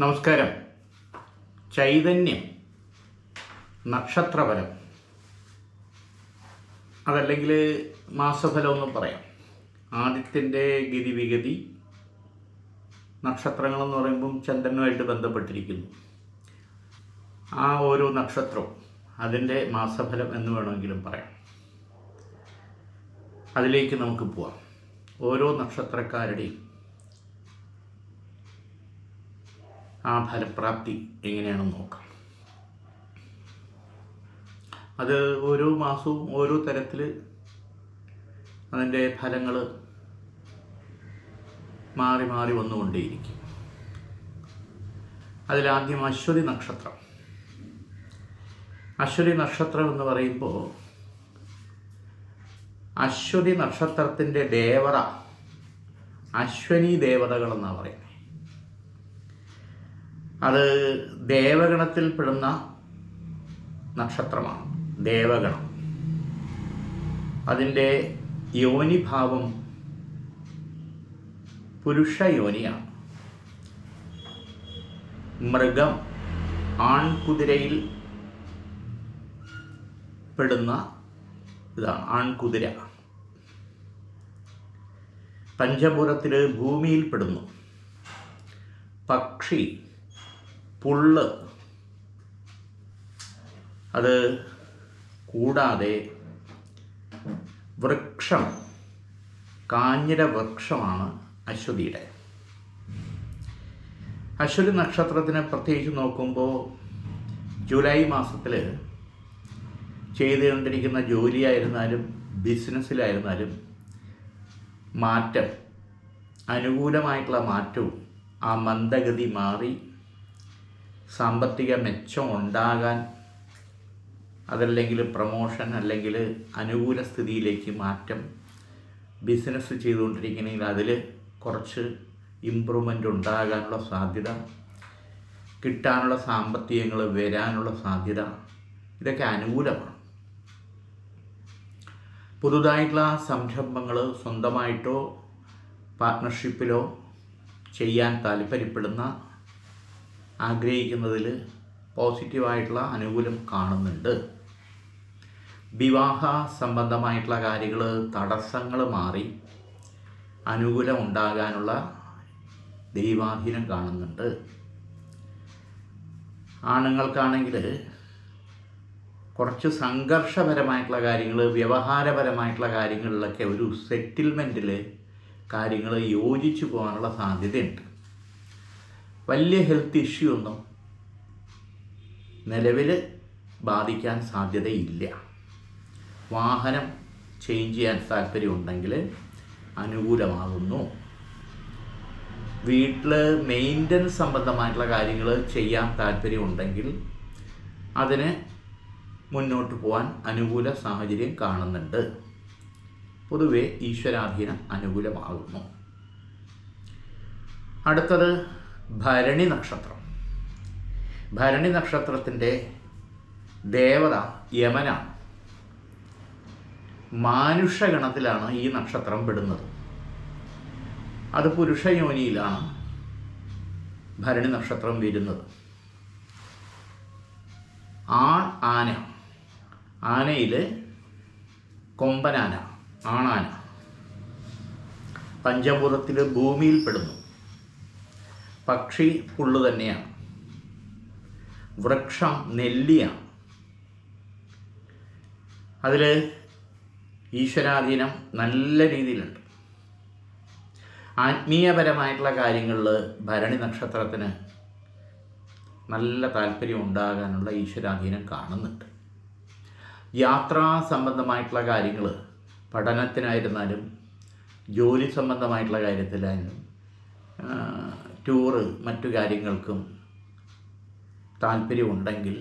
നമസ്കാരം. ചൈതന്യം, നക്ഷത്രഫലം, അതല്ലെങ്കിൽ മാസഫലം എന്നും പറയാം. ആദിത്യൻ്റെ ഗതിവിഗതി നക്ഷത്രങ്ങളെന്ന് പറയുമ്പം ചന്ദ്രനുമായിട്ട് ബന്ധപ്പെട്ടിരിക്കുന്നു. ആ ഓരോ നക്ഷത്രവും അതിൻ്റെ മാസഫലം എന്ന് വേണമെങ്കിലും പറയാം. അതിലേക്ക് നമുക്ക് പോവാം. ഓരോ നക്ഷത്രക്കാരുടെയും ആ ഫലപ്രാപ്തി എങ്ങനെയാണെന്ന് നോക്കാം. അത് ഓരോ മാസവും ഓരോ തരത്തിൽ അതിൻ്റെ ഫലങ്ങൾ മാറി മാറി വന്നുകൊണ്ടേയിരിക്കും. അതിലാദ്യം അശ്വതി നക്ഷത്രം. അശ്വതി നക്ഷത്രം എന്ന് പറയുമ്പോൾ അശ്വതി നക്ഷത്രത്തിൻ്റെ ദേവത അശ്വനി ദേവതകളെന്നാണ് പറയുന്നത്. അത് ദേവഗണത്തിൽപ്പെടുന്ന നക്ഷത്രമാണ്. ദേവഗണം. അതിൻ്റെ യോനിഭാവം പുരുഷ യോനിയാണ്. മൃഗം, ആൺകുതിരയിൽ പെടുന്ന ഇതാണ് ആൺകുതിര. പഞ്ചഭൂതത്തിൽ ഭൂമിയിൽ പെടുന്നു. പക്ഷി, പുല്ല്. അത് കൂടാതെ വൃക്ഷം, കാഞ്ഞിര വൃക്ഷമാണ് അശ്വതിയുടെ. അശ്വതി നക്ഷത്രത്തിനെ പ്രത്യേകിച്ച് നോക്കുമ്പോൾ ജൂലൈ മാസത്തിൽ ചെയ്തുകൊണ്ടിരിക്കുന്ന ജോലിയായിരുന്നാലും ബിസിനസ്സിലായിരുന്നാലും മാറ്റം, അനുകൂലമായിട്ടുള്ള മാറ്റവും ആ മന്ദഗതി മാറി സാമ്പത്തിക മെച്ചം ഉണ്ടാകാൻ, അതല്ലെങ്കിൽ പ്രമോഷൻ, അല്ലെങ്കിൽ അനുകൂല സ്ഥിതിയിലേക്ക് മാറ്റം, ബിസിനസ് ചെയ്തുകൊണ്ടിരിക്കണമെങ്കിൽ അതിൽ കുറച്ച് ഇമ്പ്രൂവ്മെൻ്റ് ഉണ്ടാകാനുള്ള സാധ്യത, കിട്ടാനുള്ള സാമ്പത്തികങ്ങൾ വരാനുള്ള സാധ്യത, ഇതൊക്കെ അനുകൂലമാണ്. പുതുതായിട്ടുള്ള സംരംഭങ്ങൾ സ്വന്തമായിട്ടോ പാർട്ട്ണർഷിപ്പിലോ ചെയ്യാൻ താല്പര്യപ്പെടുന്ന, ആഗ്രഹിക്കുന്നതിൽ പോസിറ്റീവായിട്ടുള്ള അനുകൂലം കാണുന്നുണ്ട്. വിവാഹ സംബന്ധമായിട്ടുള്ള കാര്യങ്ങൾ, തടസ്സങ്ങൾ മാറി അനുകൂലം ഉണ്ടാകാനുള്ള ദൈവാധീനം കാണുന്നുണ്ട്. ആണുങ്ങൾക്കാണെങ്കിൽ കുറച്ച് സംഘർഷപരമായിട്ടുള്ള കാര്യങ്ങൾ, വ്യവഹാരപരമായിട്ടുള്ള കാര്യങ്ങളിലൊക്കെ ഒരു സെറ്റിൽമെൻറ്റിൽ കാര്യങ്ങൾ യോജിച്ചു പോകാനുള്ള സാധ്യതയുണ്ട്. വലിയ ഹെൽത്ത് ഇഷ്യൂ ഒന്നും നിലവിൽ ബാധിക്കാൻ സാധ്യതയില്ല. വാഹനം ചേഞ്ച് ചെയ്യാൻ താല്പര്യമുണ്ടെങ്കിൽ അനുകൂലമാകുന്നു. വീട്ടിൽ മെയിൻ്റനൻസ് സംബന്ധമായിട്ടുള്ള കാര്യങ്ങൾ ചെയ്യാൻ താല്പര്യമുണ്ടെങ്കിൽ അതിന് മുന്നോട്ട് പോകാൻ അനുകൂല സാഹചര്യം കാണുന്നുണ്ട്. പൊതുവെ ഈശ്വരാധീനം അനുകൂലമാകുന്നു. അടുത്തത് ഭരണി നക്ഷത്രം. ഭരണി നക്ഷത്രത്തിൻ്റെ ദേവത യമനാണ്. മാനുഷഗണത്തിലാണ് ഈ നക്ഷത്രം പെടുന്നത്. അത് പുരുഷയോനിയിലാണ് ഭരണി നക്ഷത്രം വരുന്നത്. ആന, ആനയിൽ കൊമ്പനാന, ആണാന. പഞ്ചഭൂതത്തിൽ ഭൂമിയിൽ പെടുന്നു. പക്ഷി പുല്ല് തന്നെയാണ്. വൃക്ഷം നെല്ലിയാണ്. അതിൽ ഈശ്വരാധീനം നല്ല രീതിയിലുണ്ട്. ആത്മീയപരമായിട്ടുള്ള കാര്യങ്ങളിൽ ഭരണി നക്ഷത്രത്തിന് നല്ല താല്പര്യം ഉണ്ടാകാനുള്ള ഈശ്വരാധീനം കാണുന്നുണ്ട്. യാത്രാ സംബന്ധമായിട്ടുള്ള കാര്യങ്ങൾ, പഠനത്തിനായിരുന്നാലും ജോലി സംബന്ധമായിട്ടുള്ള കാര്യത്തിലായാലും ടൂറ്, മറ്റു കാര്യങ്ങൾക്കും താല്പര്യമുണ്ടെങ്കിൽ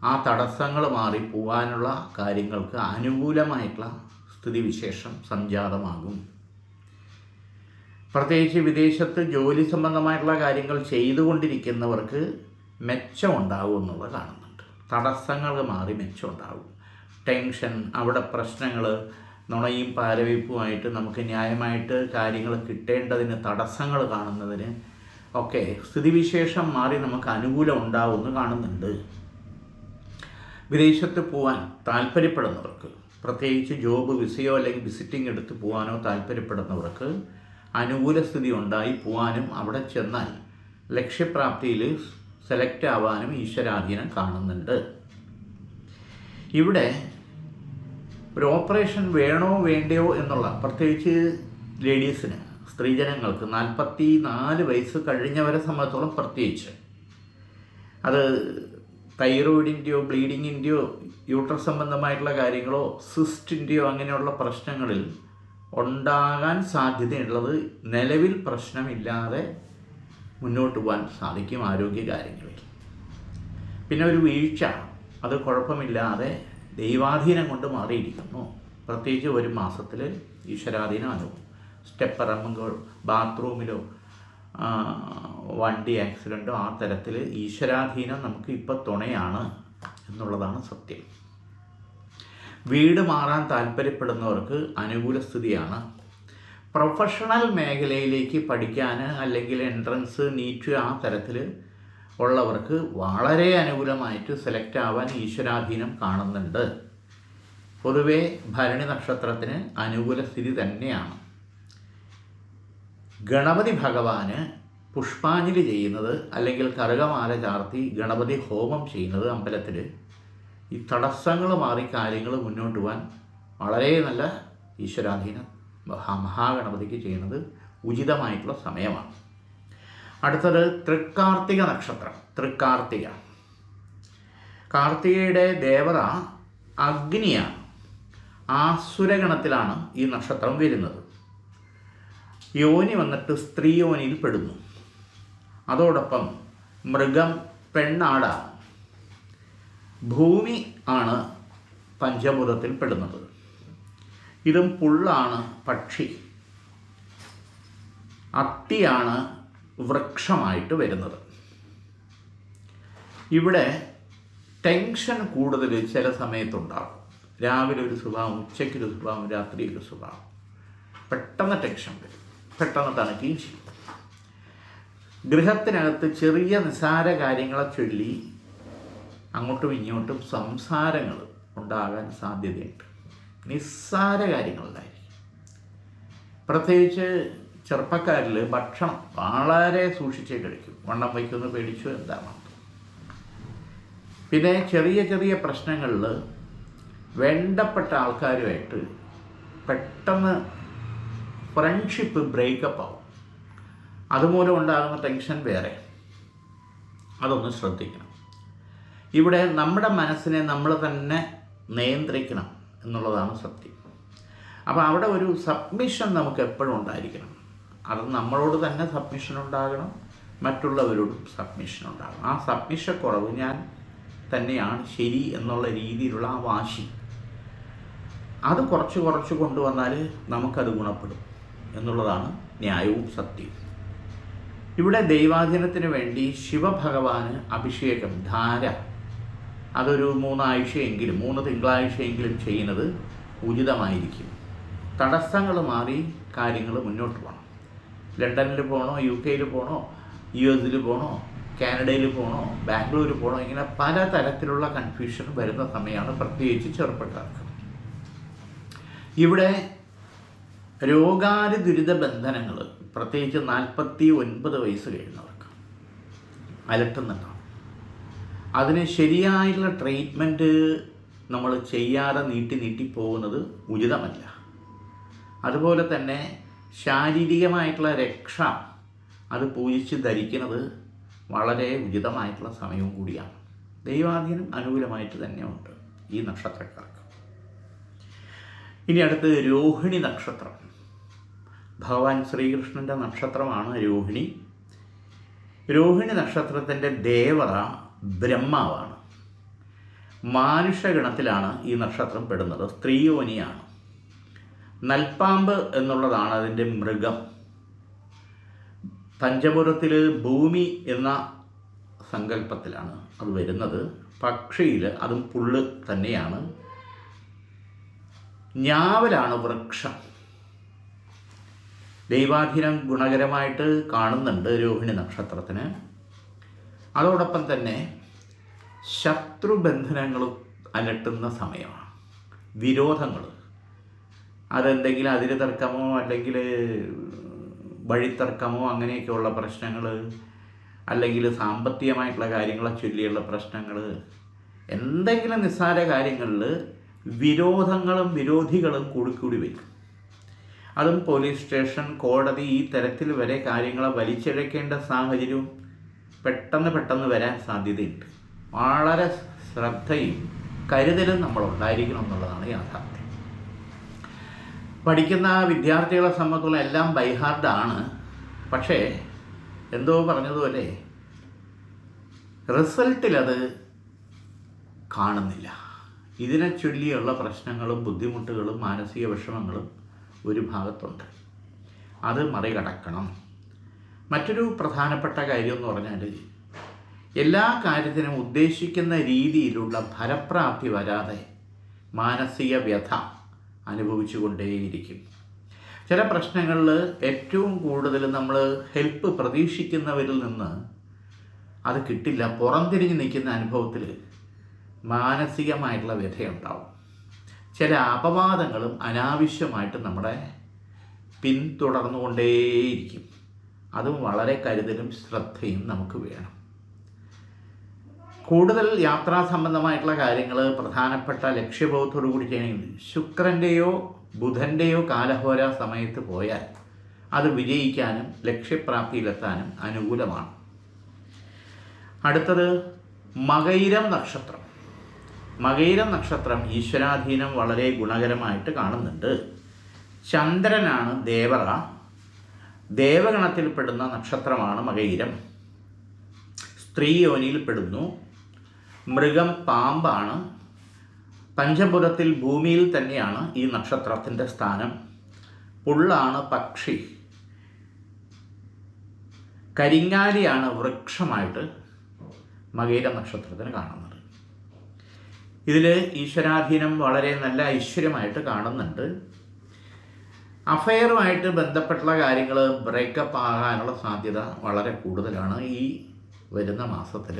ആ തടസ്സങ്ങൾ മാറി പോകാനുള്ള കാര്യങ്ങൾക്ക് അനുകൂലമായിട്ടുള്ള സ്ഥിതിവിശേഷം സംജാതമാകും. പ്രത്യേകിച്ച് വിദേശത്ത് ജോലി സംബന്ധമായിട്ടുള്ള കാര്യങ്ങൾ ചെയ്തുകൊണ്ടിരിക്കുന്നവർക്ക് മെച്ചമുണ്ടാകും എന്നുള്ളത് കാണുന്നുണ്ട്. തടസ്സങ്ങൾ മാറി മെച്ചമുണ്ടാകും. ടെൻഷൻ, അവിടെ പ്രശ്നങ്ങൾ, നുണയും പാരവയ്പ്പുമായിട്ട് നമുക്ക് ന്യായമായിട്ട് കാര്യങ്ങൾ കിട്ടേണ്ടതിന് തടസ്സങ്ങൾ കാണുന്നതിന് ഒക്കെ സ്ഥിതിവിശേഷം മാറി നമുക്ക് അനുകൂലം ഉണ്ടാവുമെന്ന് കാണുന്നുണ്ട്. വിദേശത്ത് പോകാൻ താല്പര്യപ്പെടുന്നവർക്ക്, പ്രത്യേകിച്ച് ജോബ് വിസയോ അല്ലെങ്കിൽ വിസിറ്റിംഗ് എടുത്ത് പോകാനോ താല്പര്യപ്പെടുന്നവർക്ക് അനുകൂല സ്ഥിതി ഉണ്ടായി പോകാനും അവിടെ ചെന്നാൽ ലക്ഷ്യപ്രാപ്തിയിൽ സെലക്ട് ആവാനും ഈശ്വരാധീനം കാണുന്നുണ്ട്. ഇവിടെ ഒരു ഓപ്പറേഷൻ വേണോ വേണ്ടയോ എന്നുള്ള, പ്രത്യേകിച്ച് ലേഡീസിന്, സ്ത്രീജനങ്ങൾക്ക് 44 വയസ്സ് കഴിഞ്ഞവരെ സംബന്ധിച്ചോളം പ്രത്യേകിച്ച്, അത് തൈറോയിഡിൻ്റെയോ ബ്ലീഡിങ്ങിൻ്റെയോ യൂട്രസ് സംബന്ധമായിട്ടുള്ള കാര്യങ്ങളോ സിസ്റ്റിൻ്റെയോ അങ്ങനെയുള്ള പ്രശ്നങ്ങളിൽ ഉണ്ടാകാൻ സാധ്യതയുള്ളത് നിലവിൽ പ്രശ്നമില്ലാതെ മുന്നോട്ട് പോകാൻ സാധിക്കും ആരോഗ്യകാര്യങ്ങളിൽ. പിന്നെ ഒരു വീഴ്ച അത് കുഴപ്പമില്ലാതെ ദൈവാധീനം കൊണ്ട് മാറിയിരിക്കുന്നു. പ്രത്യേകിച്ച് ഒരു മാസത്തിൽ ഈശ്വരാധീനമാണോ, സ്റ്റെപ്പ് ഇറങ്ങുമ്പോൾ ബാത്റൂമിലോ വണ്ടി ആക്സിഡൻറ്റോ ആ തരത്തിൽ ഈശ്വരാധീനം നമുക്ക് ഇപ്പോൾ തുണയാണ് എന്നുള്ളതാണ് സത്യം. വീട് മാറാൻ താല്പര്യപ്പെടുന്നവർക്ക് അനുകൂല സ്ഥിതിയാണ്. പ്രൊഫഷണൽ മേഖലയിലേക്ക് പഠിക്കാൻ അല്ലെങ്കിൽ എൻട്രൻസ്, നീറ്റ് ആ തരത്തിൽ ഉള്ളവർക്ക് വളരെ അനുകൂലമായിട്ട് സെലക്ട് ആവാൻ ഈശ്വരാധീനം കാണുന്നുണ്ട്. പൊതുവെ ഭരണി നക്ഷത്രത്തിന് അനുകൂല സ്ഥിതി തന്നെയാണ്. ഗണപതി ഭഗവാന് പുഷ്പാഞ്ജലി ചെയ്യുന്നത് അല്ലെങ്കിൽ കറുകമാല ചാർത്തി ഗണപതി ഹോമം ചെയ്യുന്നത് അമ്പലത്തിൽ ഈ തടസ്സങ്ങൾ മാറി കാര്യങ്ങൾ മുന്നോട്ട് പോകാൻ വളരെ നല്ല ഈശ്വരാധീനം മഹാഗണപതിക്ക് ചെയ്യുന്നത് ഉചിതമായിട്ടുള്ള സമയമാണ്. അടുത്തത് തൃക്കാർത്തിക നക്ഷത്രം. കാർത്തികയുടെ ദേവത അഗ്നിയാണ്. ആസുരഗണത്തിലാണ് ഈ നക്ഷത്രം വരുന്നത്. യോനി വന്നിട്ട് സ്ത്രീ യോനിയിൽ പെടുന്നു. അതോടൊപ്പം മൃഗം പെണ്ണാടാണ്. ഭൂമി ആണ് പഞ്ചഭൂതത്തിൽ പെടുന്നത്. ഇതും പുള്ളാണ് പക്ഷി. അത്തിയാണ് വൃക്ഷമായിട്ട് വരുന്നത്. ഇവിടെ ടെൻഷൻ കൂടുതൽ ചില സമയത്തുണ്ടാകും. രാവിലെ ഒരു സ്വഭാവം, ഉച്ചയ്ക്കൊരു സ്വഭാവം, രാത്രി ഒരു സ്വഭാവം. പെട്ടെന്ന് ടെൻഷൻ വരും, പെട്ടെന്ന് തണുക്കുകയും ചെയ്യും. ഗൃഹത്തിനകത്ത് ചെറിയ നിസ്സാര കാര്യങ്ങളെ ചൊല്ലി അങ്ങോട്ടും ഇങ്ങോട്ടും സംസാരങ്ങൾ ഉണ്ടാകാൻ സാധ്യതയുണ്ട്. നിസ്സാര കാര്യങ്ങളുണ്ടായിരിക്കും. പ്രത്യേകിച്ച് ചെറുപ്പക്കാരിൽ ഭക്ഷണം വളരെ സൂക്ഷിച്ചേ കഴിക്കും. വണ്ണം വയ്ക്കുമെന്ന് പേടിച്ചു എന്താണ്. പിന്നെ ചെറിയ ചെറിയ പ്രശ്നങ്ങളിൽ വേണ്ടപ്പെട്ട ആൾക്കാരുമായിട്ട് പെട്ടെന്ന് ഫ്രണ്ട്ഷിപ്പ് ബ്രേക്കപ്പ് ആവും. അതുമൂലം ഉണ്ടാകുന്ന ടെൻഷൻ വേറെ. അതൊന്ന് ശ്രദ്ധിക്കണം. ഇവിടെ നമ്മുടെ മനസ്സിനെ നമ്മൾ തന്നെ നിയന്ത്രിക്കണം എന്നുള്ളതാണ് സത്യം. അപ്പോൾ അവിടെ ഒരു സബ്മിഷൻ നമുക്ക് എപ്പോഴും ഉണ്ടായിരിക്കണം. അത് നമ്മളോട് തന്നെ സബ്മിഷൻ ഉണ്ടാകണം, മറ്റുള്ളവരോടും സബ്മിഷൻ ഉണ്ടാകണം. ആ സബ്മിഷക്കുറവ് ഞാൻ തന്നെയാണ് ശരി എന്നുള്ള രീതിയിലുള്ള ആ വാശി, അത് കുറച്ച് കൊണ്ടുവന്നാൽ നമുക്കത് ഗുണപ്പെടും എന്നുള്ളതാണ് ന്യായവും സത്യവും. ഇവിടെ ദൈവാധീനത്തിന് വേണ്ടി ശിവഭഗവാന് അഭിഷേകം, ധാര, അതൊരു 3 തിങ്കളാഴ്ചയെങ്കിലും ചെയ്യുന്നത് ഉചിതമായിരിക്കും. തടസ്സങ്ങൾ മാറി കാര്യങ്ങൾ മുന്നോട്ട് പോകണം. ലണ്ടനിൽ പോകണോ, UK പോകണോ, US പോകണോ, കാനഡയിൽ പോകണോ, ബാംഗ്ലൂർ പോകണോ, ഇങ്ങനെ പല തരത്തിലുള്ള കൺഫ്യൂഷൻ വരുന്ന സമയമാണ്, പ്രത്യേകിച്ച് ചെറുപ്പക്കാർക്ക്. ഇവിടെ രോഗാതി ദുരിത ബന്ധനങ്ങൾ, പ്രത്യേകിച്ച് 49 വയസ്സ് കഴിഞ്ഞവർക്ക് അലട്ടുന്നുണ്ടാവും. അതിന് ശരിയായിട്ടുള്ള ട്രീറ്റ്മെൻറ്റ് നമ്മൾ ചെയ്യാതെ നീട്ടി പോകുന്നത് ഉചിതമല്ല. അതുപോലെ തന്നെ ശാരീരികമായിട്ടുള്ള രക്ഷ അത് പൂജിച്ച് ധരിക്കുന്നത് വളരെ ഉചിതമായിട്ടുള്ള സമയവും കൂടിയാണ്. ദൈവാധീനം അനുകൂലമായിട്ട് തന്നെയുണ്ട് ഈ നക്ഷത്രക്കാർക്ക്. ഇനി അടുത്ത് രോഹിണി നക്ഷത്രം. ഭഗവാൻ ശ്രീകൃഷ്ണൻ്റെ നക്ഷത്രമാണ് രോഹിണി. രോഹിണി നക്ഷത്രത്തിൻ്റെ ദേവത ബ്രഹ്മാവാണ്. മാനുഷഗണത്തിലാണ് ഈ നക്ഷത്രം പെടുന്നത്. സ്ത്രീയോനിയാണ്. നൽപ്പാമ്പ് എന്നുള്ളതാണ് അതിൻ്റെ മൃഗം. പഞ്ചഭൂതത്തിൽ ഭൂമി എന്ന സങ്കല്പത്തിലാണ് അത് വരുന്നത്. പക്ഷിയിൽ അതും പുല്ല് തന്നെയാണ്. ഞാവലാണ് വൃക്ഷം. ദൈവാധീനം ഗുണകരമായിട്ട് കാണുന്നുണ്ട് രോഹിണി നക്ഷത്രത്തിന്. അതോടൊപ്പം തന്നെ ശത്രുബന്ധനങ്ങൾ അലട്ടുന്ന സമയമാണ്. വിരോധങ്ങൾ, അതെന്തെങ്കിലും അതിര് തർക്കമോ അല്ലെങ്കിൽ വഴിത്തർക്കമോ അങ്ങനെയൊക്കെയുള്ള പ്രശ്നങ്ങൾ, അല്ലെങ്കിൽ സാമ്പത്തികമായിട്ടുള്ള കാര്യങ്ങളെ ചൊല്ലിയുള്ള പ്രശ്നങ്ങൾ, എന്തെങ്കിലും നിസ്സാര കാര്യങ്ങളിൽ വിരോധങ്ങളും വിരോധികളും കൂടിക്കൂടി വരും. അതും പോലീസ് സ്റ്റേഷൻ, കോടതി, ഈ തരത്തിൽ വരെ കാര്യങ്ങളെ വലിച്ചിഴക്കേണ്ട സാഹചര്യവും പെട്ടെന്ന് വരാൻ സാധ്യതയുണ്ട്. വളരെ ശ്രദ്ധയും കരുതലും നമ്മളുണ്ടായിരിക്കണം എന്നുള്ളതാണ് യാഥാർത്ഥ്യം. പഠിക്കുന്ന വിദ്യാർത്ഥികളെ സംബന്ധിച്ചുള്ള എല്ലാം ബൈഹാർഡാണ്. പക്ഷേ എന്തോ പറഞ്ഞതുപോലെ റിസൾട്ടിലത് കാണുന്നില്ല. ഇതിനെ ചൊല്ലിയുള്ള പ്രശ്നങ്ങളും ബുദ്ധിമുട്ടുകളും മാനസിക വിഷമങ്ങളും ഒരു ഭാഗത്തുണ്ട്. അത് മറികടക്കണം. മറ്റൊരു പ്രധാനപ്പെട്ട കാര്യം എന്ന് പറഞ്ഞാൽ എല്ലാ കാര്യത്തിനും ഉദ്ദേശിക്കുന്ന രീതിയിലുള്ള ഫലപ്രാപ്തി വരാതെ മാനസിക വ്യഥ അനുഭവിച്ചു കൊണ്ടേയിരിക്കും. ചില പ്രശ്നങ്ങളിൽ ഏറ്റവും കൂടുതൽ നമ്മൾ ഹെൽപ്പ് പ്രതീക്ഷിക്കുന്നവരിൽ നിന്ന് അത് കിട്ടില്ല. പുറംതിരിഞ്ഞ് നിൽക്കുന്ന അനുഭവത്തിൽ മാനസികമായിട്ടുള്ള വ്യഥയുണ്ടാവും. ചില അപവാദങ്ങളും അനാവശ്യമായിട്ട് നമ്മുടെ പിന്തുടർന്നുകൊണ്ടേയിരിക്കും. അതും വളരെ കരുതലും ശ്രദ്ധയും നമുക്ക് വേണം. കൂടുതൽ യാത്രാ സംബന്ധമായിട്ടുള്ള കാര്യങ്ങൾ പ്രധാനപ്പെട്ട ലക്ഷ്യബോധത്തോടു കൂടി ചെയ്യണമെങ്കിൽ ശുക്രൻ്റെയോ ബുധൻ്റെയോ കാലഹോര സമയത്ത് പോയാൽ അത് വിജയിക്കാനും ലക്ഷ്യപ്രാപ്തിയിലെത്താനും അനുകൂലമാണ്. അടുത്തത് മകയിരം നക്ഷത്രം. മകയിരം നക്ഷത്രം ഈശ്വരാധീനം വളരെ ഗുണകരമായിട്ട് കാണുന്നുണ്ട്. ചന്ദ്രനാണ് ദേവറ. ദേവഗണത്തിൽപ്പെടുന്ന നക്ഷത്രമാണ് മകയിരം. സ്ത്രീ യോനിയിൽപ്പെടുന്നു. മൃഗം പാമ്പാണ്. പഞ്ചഭൂതത്തിൽ ഭൂമിയിൽ തന്നെയാണ് ഈ നക്ഷത്രത്തിൻ്റെ സ്ഥാനം. പുള്ളാണ് പക്ഷി. കരിങ്ങാലിയാണ് വൃക്ഷമായിട്ട് മകയിര നക്ഷത്രത്തിന് കാണുന്നത്. ഇതിൽ ഈശ്വരാധീനം വളരെ നല്ല ഐശ്വര്യമായിട്ട് കാണുന്നുണ്ട്. അഫയറുമായിട്ട് ബന്ധപ്പെട്ടുള്ള കാര്യങ്ങൾ ബ്രേക്കപ്പ് ആകാനുള്ള സാധ്യത വളരെ കൂടുതലാണ്. ഈ വരുന്ന മാസത്തിൽ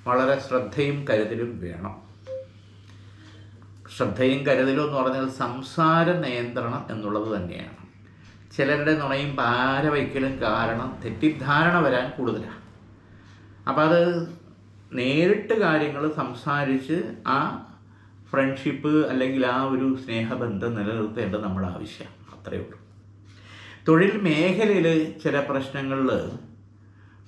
വളരെ ശ്രദ്ധയും കരുതലും വേണം. ശ്രദ്ധയും കരുതലും എന്ന് പറഞ്ഞാൽ സംസാര നിയന്ത്രണം എന്നുള്ളത് തന്നെയാണ്. ചിലരുടെ നുണയും പാര വയ്ക്കലും കാരണം തെറ്റിദ്ധാരണ വരാൻ കൂടുതലാണ്. അപ്പോൾ അത് നേരിട്ട് കാര്യങ്ങൾ സംസാരിച്ച് ആ ഫ്രണ്ട്ഷിപ്പ് അല്ലെങ്കിൽ ആ ഒരു സ്നേഹബന്ധം നിലനിർത്തേണ്ടത് നമ്മുടെ ആവശ്യം. അത്രയേ ഉള്ളൂ. തൊഴിൽ മേഖലയിൽ ചില പ്രശ്നങ്ങളിൽ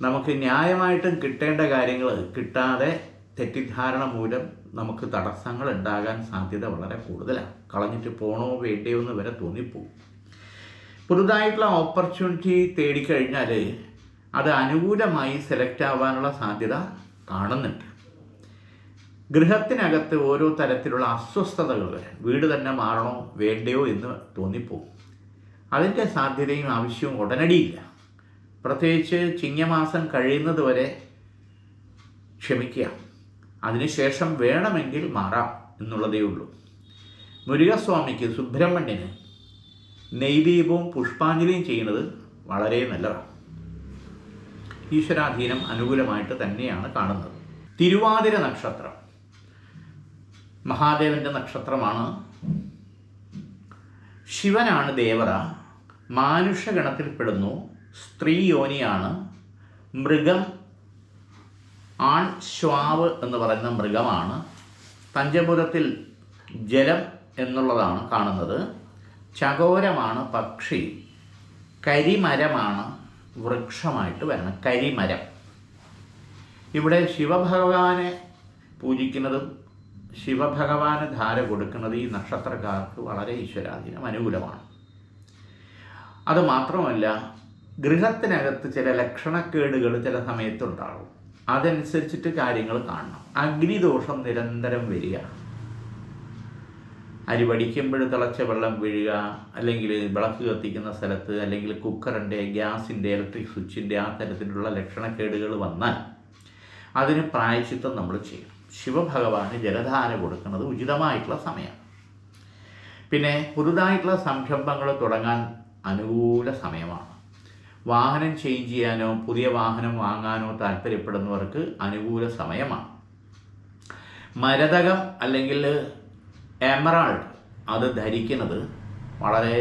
നമുക്ക് ന്യായമായിട്ടും കിട്ടേണ്ട കാര്യങ്ങൾ കിട്ടാതെ തെറ്റിദ്ധാരണ മൂലം നമുക്ക് തടസ്സങ്ങൾ ഉണ്ടാകാൻ സാധ്യത വളരെ കൂടുതലാണ്. കളഞ്ഞിട്ട് പോകണോ വേണ്ടയോ എന്ന് വരെ തോന്നിപ്പോകും. പുതുതായിട്ടുള്ള ഓപ്പർച്യൂണിറ്റി തേടിക്കഴിഞ്ഞാൽ അത് അനുകൂലമായി സെലക്ട് ആവാനുള്ള സാധ്യത കാണുന്നുണ്ട്. ഗൃഹത്തിനകത്ത് ഓരോ തരത്തിലുള്ള അസ്വസ്ഥതകൾ വരാൻ, വീട് തന്നെ മാറണോ വേണ്ടയോ എന്ന് തോന്നിപ്പോകും. അതിൻ്റെ സാധ്യതയും ആവശ്യവും ഉടനടിയില്ല. പ്രത്യേകിച്ച് ചിങ്ങമാസം കഴിയുന്നത് വരെ ക്ഷമിക്കുക. അതിനുശേഷം വേണമെങ്കിൽ മാറാം എന്നുള്ളതേ ഉള്ളൂ. മുരുകസ്വാമിക്ക്, സുബ്രഹ്മണ്യന് നെയ്ദീപവും പുഷ്പാഞ്ജലിയും ചെയ്യുന്നത് വളരെ നല്ലതാണ്. ഈശ്വരാധീനം അനുകൂലമായിട്ട് തന്നെയാണ് കാണുന്നത്. തിരുവാതിര നക്ഷത്രം മഹാദേവൻ്റെ നക്ഷത്രമാണ്. ശിവനാണ് ദേവത. മാനുഷഗണത്തിൽപ്പെടുന്നു. സ്ത്രീ യോനിയാണ്. മൃഗം ആൺ ശ്വാവ് എന്ന് പറയുന്ന മൃഗമാണ്. പഞ്ചഭൂതത്തിൽ ജലം എന്നുള്ളതാണ് കാണുന്നത്. ചകോരമാണ് പക്ഷി. കരിമരമാണ് വൃക്ഷമായിട്ട് വരണം. കരിമരം. ഇവിടെ ശിവഭഗവാനെ പൂജിക്കുന്നതും ശിവഭഗവാന് ധാര കൊടുക്കുന്നത് ഈ നക്ഷത്രക്കാർക്ക് വളരെ ഈശ്വരാധീനം അനുകൂലമാണ്. അതുമാത്രമല്ല, ഗൃഹത്തിനകത്ത് ചില ലക്ഷണക്കേടുകൾ ചില സമയത്തുണ്ടാകും. അതനുസരിച്ചിട്ട് കാര്യങ്ങൾ കാണണം. അഗ്നിദോഷം നിരന്തരം വരിക, അരി വടിക്കുമ്പോൾ തിളച്ച വെള്ളം വീഴുക, അല്ലെങ്കിൽ വിളക്ക് കത്തിക്കുന്ന സ്ഥലത്ത്, അല്ലെങ്കിൽ കുക്കറിൻ്റെ, ഗ്യാസിൻ്റെ, ഇലക്ട്രിക് സ്വിച്ചിൻ്റെ ആ തരത്തിലുള്ള ലക്ഷണക്കേടുകൾ വന്നാൽ അതിന് പ്രായശ്ചിത്തം നമ്മൾ ചെയ്യണം. ശിവഭഗവാന് ജലധാര കൊടുക്കുന്നത് ഉചിതമായിട്ടുള്ള സമയമാണ്. പിന്നെ പുതുതായിട്ടുള്ള സംരംഭങ്ങൾ തുടങ്ങാൻ അനുകൂല സമയമാണ്. വാഹനം ചേഞ്ച് ചെയ്യാനോ പുതിയ വാഹനം വാങ്ങാനോ താല്പര്യപ്പെടുന്നവർക്ക് അനുകൂല സമയമാണ്. മരതകം അല്ലെങ്കിൽ എമറാൾഡ് അത് ധരിക്കുന്നത് വളരെ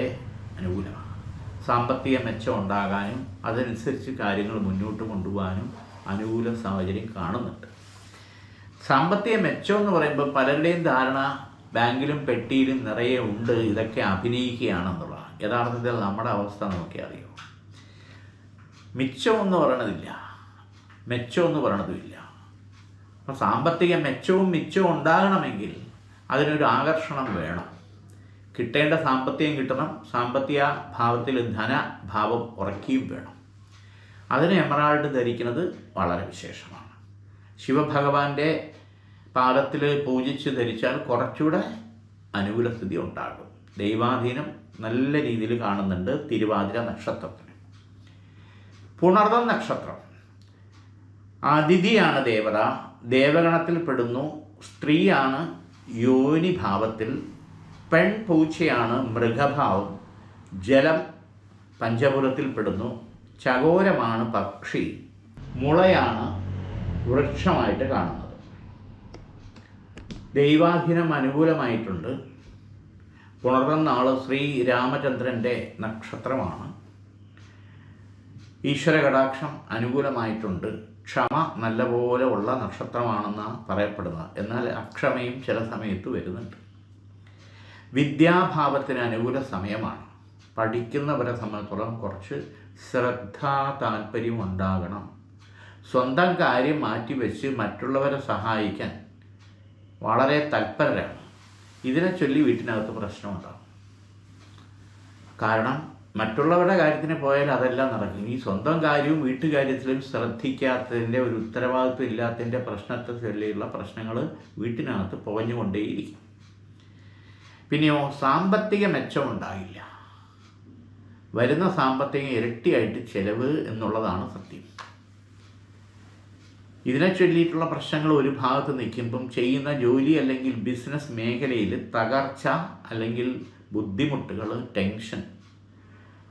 അനുകൂലമാണ്. സാമ്പത്തിക മെച്ചം ഉണ്ടാകാനും അതനുസരിച്ച് കാര്യങ്ങൾ മുന്നോട്ട് കൊണ്ടുപോകാനും അനുകൂല സാഹചര്യം കാണുന്നുണ്ട്. സാമ്പത്തിക മെച്ചം എന്ന് പറയുമ്പോൾ പലരുടെയും ധാരണ ബാങ്കിലും പെട്ടിയിലും നിറയെ ഉണ്ട്, ഇതൊക്കെ അഭിനയിക്കുകയാണെന്നുള്ളതാണ്. യഥാർത്ഥത്തിൽ നമ്മുടെ അവസ്ഥ നമുക്ക് അറിയാം. മിച്ചമെന്ന് പറയണതില്ല, മെച്ചമെന്ന് പറയണതുമില്ല. അപ്പോൾ സാമ്പത്തിക മെച്ചവും മിച്ചവും ഉണ്ടാകണമെങ്കിൽ അതിനൊരു ആകർഷണം വേണം. കിട്ടേണ്ട സാമ്പത്തികം കിട്ടണം, സാമ്പത്തിക ഭാവത്തിൽ ധനഭാവം ഉറക്കുകയും വേണം. അതിന് എമറാൾഡ് ധരിക്കുന്നത് വളരെ വിശേഷമാണ്. ശിവഭഗവാന്റെ പാദത്തിൽ പൂജിച്ച് ധരിച്ചാൽ കുറച്ചുകൂടെ അനുകൂല സ്ഥിതി ഉണ്ടാകും. ദൈവാധീനം നല്ല രീതിയിൽ കാണുന്നുണ്ട് തിരുവാതിര നക്ഷത്രത്തിന്. പുണർതം നക്ഷത്രം അതിഥിയാണ് ദേവത, ദേവഗണത്തിൽ പെടുന്നു. സ്ത്രീയാണ് യോനി ഭാവത്തിൽ, പെൺപൂച്ചയാണ് മൃഗഭാവം, ജലം പഞ്ചഭൂതത്തിൽ പെടുന്നു. ചകോരമാണ് പക്ഷി, മുളയാണ് വൃക്ഷമായിട്ട് കാണുന്നത്. ദൈവാധീനം അനുകൂലമായിട്ടുണ്ട്. പുണർതം നാൾ ശ്രീ രാമചന്ദ്രൻ്റെ നക്ഷത്രമാണ്. ഈശ്വര കടാക്ഷം അനുകൂലമായിട്ടുണ്ട്. ക്ഷമ നല്ലപോലെ ഉള്ള നക്ഷത്രമാണെന്നാണ് പറയപ്പെടുന്നത്. എന്നാൽ അക്ഷമയും ചില സമയത്ത് വരുന്നുണ്ട്. വിദ്യാഭാവത്തിന് അനുകൂല സമയമാണ്. പഠിക്കുന്നവരെ സംബന്ധിച്ചോളം കുറച്ച് ശ്രദ്ധാ താല്പര്യം ഉണ്ടാകണം. സ്വന്തം കാര്യം മാറ്റിവെച്ച് മറ്റുള്ളവരെ സഹായിക്കാൻ വളരെ തൽപരരാണ്. ഇതിനെ ചൊല്ലി വീട്ടിനകത്ത് പ്രശ്നമുണ്ടാകും. കാരണം മറ്റുള്ളവരുടെ കാര്യത്തിന് പോയാൽ അതെല്ലാം നടക്കും. ഈ സ്വന്തം കാര്യവും വീട്ടുകാര്യത്തിലും ശ്രദ്ധിക്കാത്തതിൻ്റെ ഒരു ഉത്തരവാദിത്വം ഇല്ലാത്തതിൻ്റെ പ്രശ്നത്തെ ചൊല്ലിയുള്ള പ്രശ്നങ്ങൾ വീട്ടിനകത്ത് പുകഞ്ഞുകൊണ്ടേയിരിക്കും. പിന്നെയോ സാമ്പത്തിക മെച്ചമുണ്ടാകില്ല. വരുന്ന സാമ്പത്തികം ഇരട്ടിയായിട്ട് ചെലവ് എന്നുള്ളതാണ് സത്യം. ഇതിനെ ചൊല്ലിയിട്ടുള്ള പ്രശ്നങ്ങൾ ഒരു ഭാഗത്ത് നിൽക്കുമ്പം ചെയ്യുന്ന ജോലി അല്ലെങ്കിൽ ബിസിനസ് മേഖലയിൽ തകർച്ച അല്ലെങ്കിൽ ബുദ്ധിമുട്ടുകൾ, ടെൻഷൻ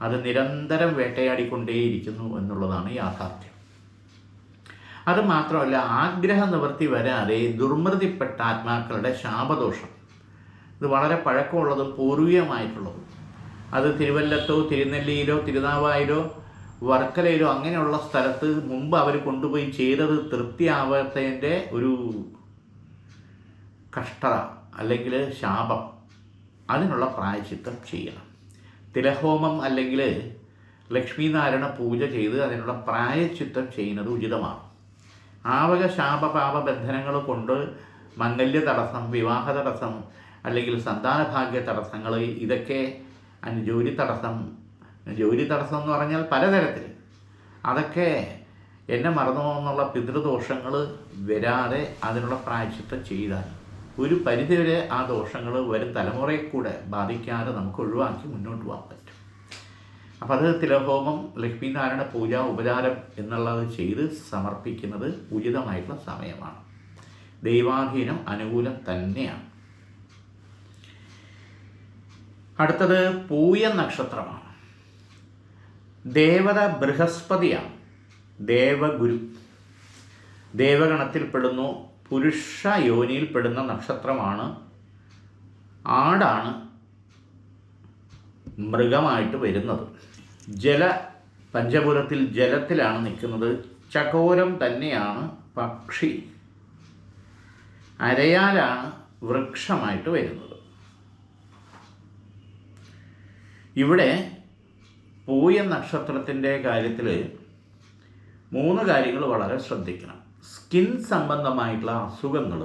അത് നിരന്തരം വേട്ടയാടിക്കൊണ്ടേയിരിക്കുന്നു എന്നുള്ളതാണ് യാഥാർത്ഥ്യം. അതുമാത്രമല്ല, ആഗ്രഹ നിവൃത്തി വരാതെ ദുർമൃതിപ്പെട്ട ആത്മാക്കളുടെ ശാപദോഷം ഇത് വളരെ പഴക്കമുള്ളതും പൂർവികമായിട്ടുള്ളതും. അത് തിരുവല്ലത്തോ തിരുനെല്ലിയിലോ തിരുനാവായിലോ വർക്കലയിലോ അങ്ങനെയുള്ള സ്ഥലത്ത് മുമ്പ് അവർ കൊണ്ടുപോയി ചെയ്തത് തൃപ്തിയാവാത്തതിൻ്റെ ഒരു കഷ്ടത അല്ലെങ്കിൽ ശാപം, അതിനുള്ള പ്രായശ്ചിത്തം ചെയ്യണം. തിലഹോമം അല്ലെങ്കിൽ ലക്ഷ്മീനാരായണ പൂജ ചെയ്ത് അതിനുള്ള പ്രായശ്ചിത്തം ചെയ്യുന്നത് ഉചിതമാണ്. ആവക ശാപപാപ ബന്ധനങ്ങൾ കൊണ്ട് മംഗല്യ തടസ്സം, വിവാഹ തടസ്സം അല്ലെങ്കിൽ സന്താനഭാഗ്യ തടസ്സങ്ങൾ, ഇതൊക്കെ ജോലി തടസ്സം എന്ന് പറഞ്ഞാൽ പലതരത്തിൽ, അതൊക്കെ എന്നെ മറന്നു എന്നുള്ള പിതൃദോഷങ്ങൾ വരാതെ അതിനുള്ള പ്രായശ്ചിത്തം ചെയ്താൽ ഒരു പരിധിവരെ ആ ദോഷങ്ങൾ വരും തലമുറയെ കൂടെ ബാധിക്കാതെ നമുക്ക് ഒഴിവാക്കി മുന്നോട്ട് പോകാൻ പറ്റും. അപ്പോൾ അത് തിലഹോമം, ലക്ഷ്മീനാരായണ പൂജ, ഉപചാരം എന്നുള്ളത് ചെയ്ത് സമർപ്പിക്കുന്നത് ഉചിതമായിട്ടുള്ള സമയമാണ്. ദൈവാധീനം അനുകൂലം തന്നെയാണ്. അടുത്തത് പൂയം നക്ഷത്രമാണ്. ദേവത ബൃഹസ്പതിയാണ്, ദേവഗുരു. ദേവഗണത്തിൽപ്പെടുന്നു. പുരുഷ യോനിയിൽപ്പെടുന്ന നക്ഷത്രമാണ്. ആടാണ് മൃഗമായിട്ട് വരുന്നത്. പഞ്ചഭൂതത്തിൽ ജലത്തിലാണ് നിൽക്കുന്നത്. ചകോരം തന്നെയാണ് പക്ഷി. അരയാലാണ് വൃക്ഷമായിട്ട് വരുന്നത്. ഇവിടെ പൂയം നക്ഷത്രത്തിൻ്റെ കാര്യത്തിൽ 3 കാര്യങ്ങൾ വളരെ ശ്രദ്ധിക്കണം. സ്കിൻ സംബന്ധമായിട്ടുള്ള അസുഖങ്ങൾ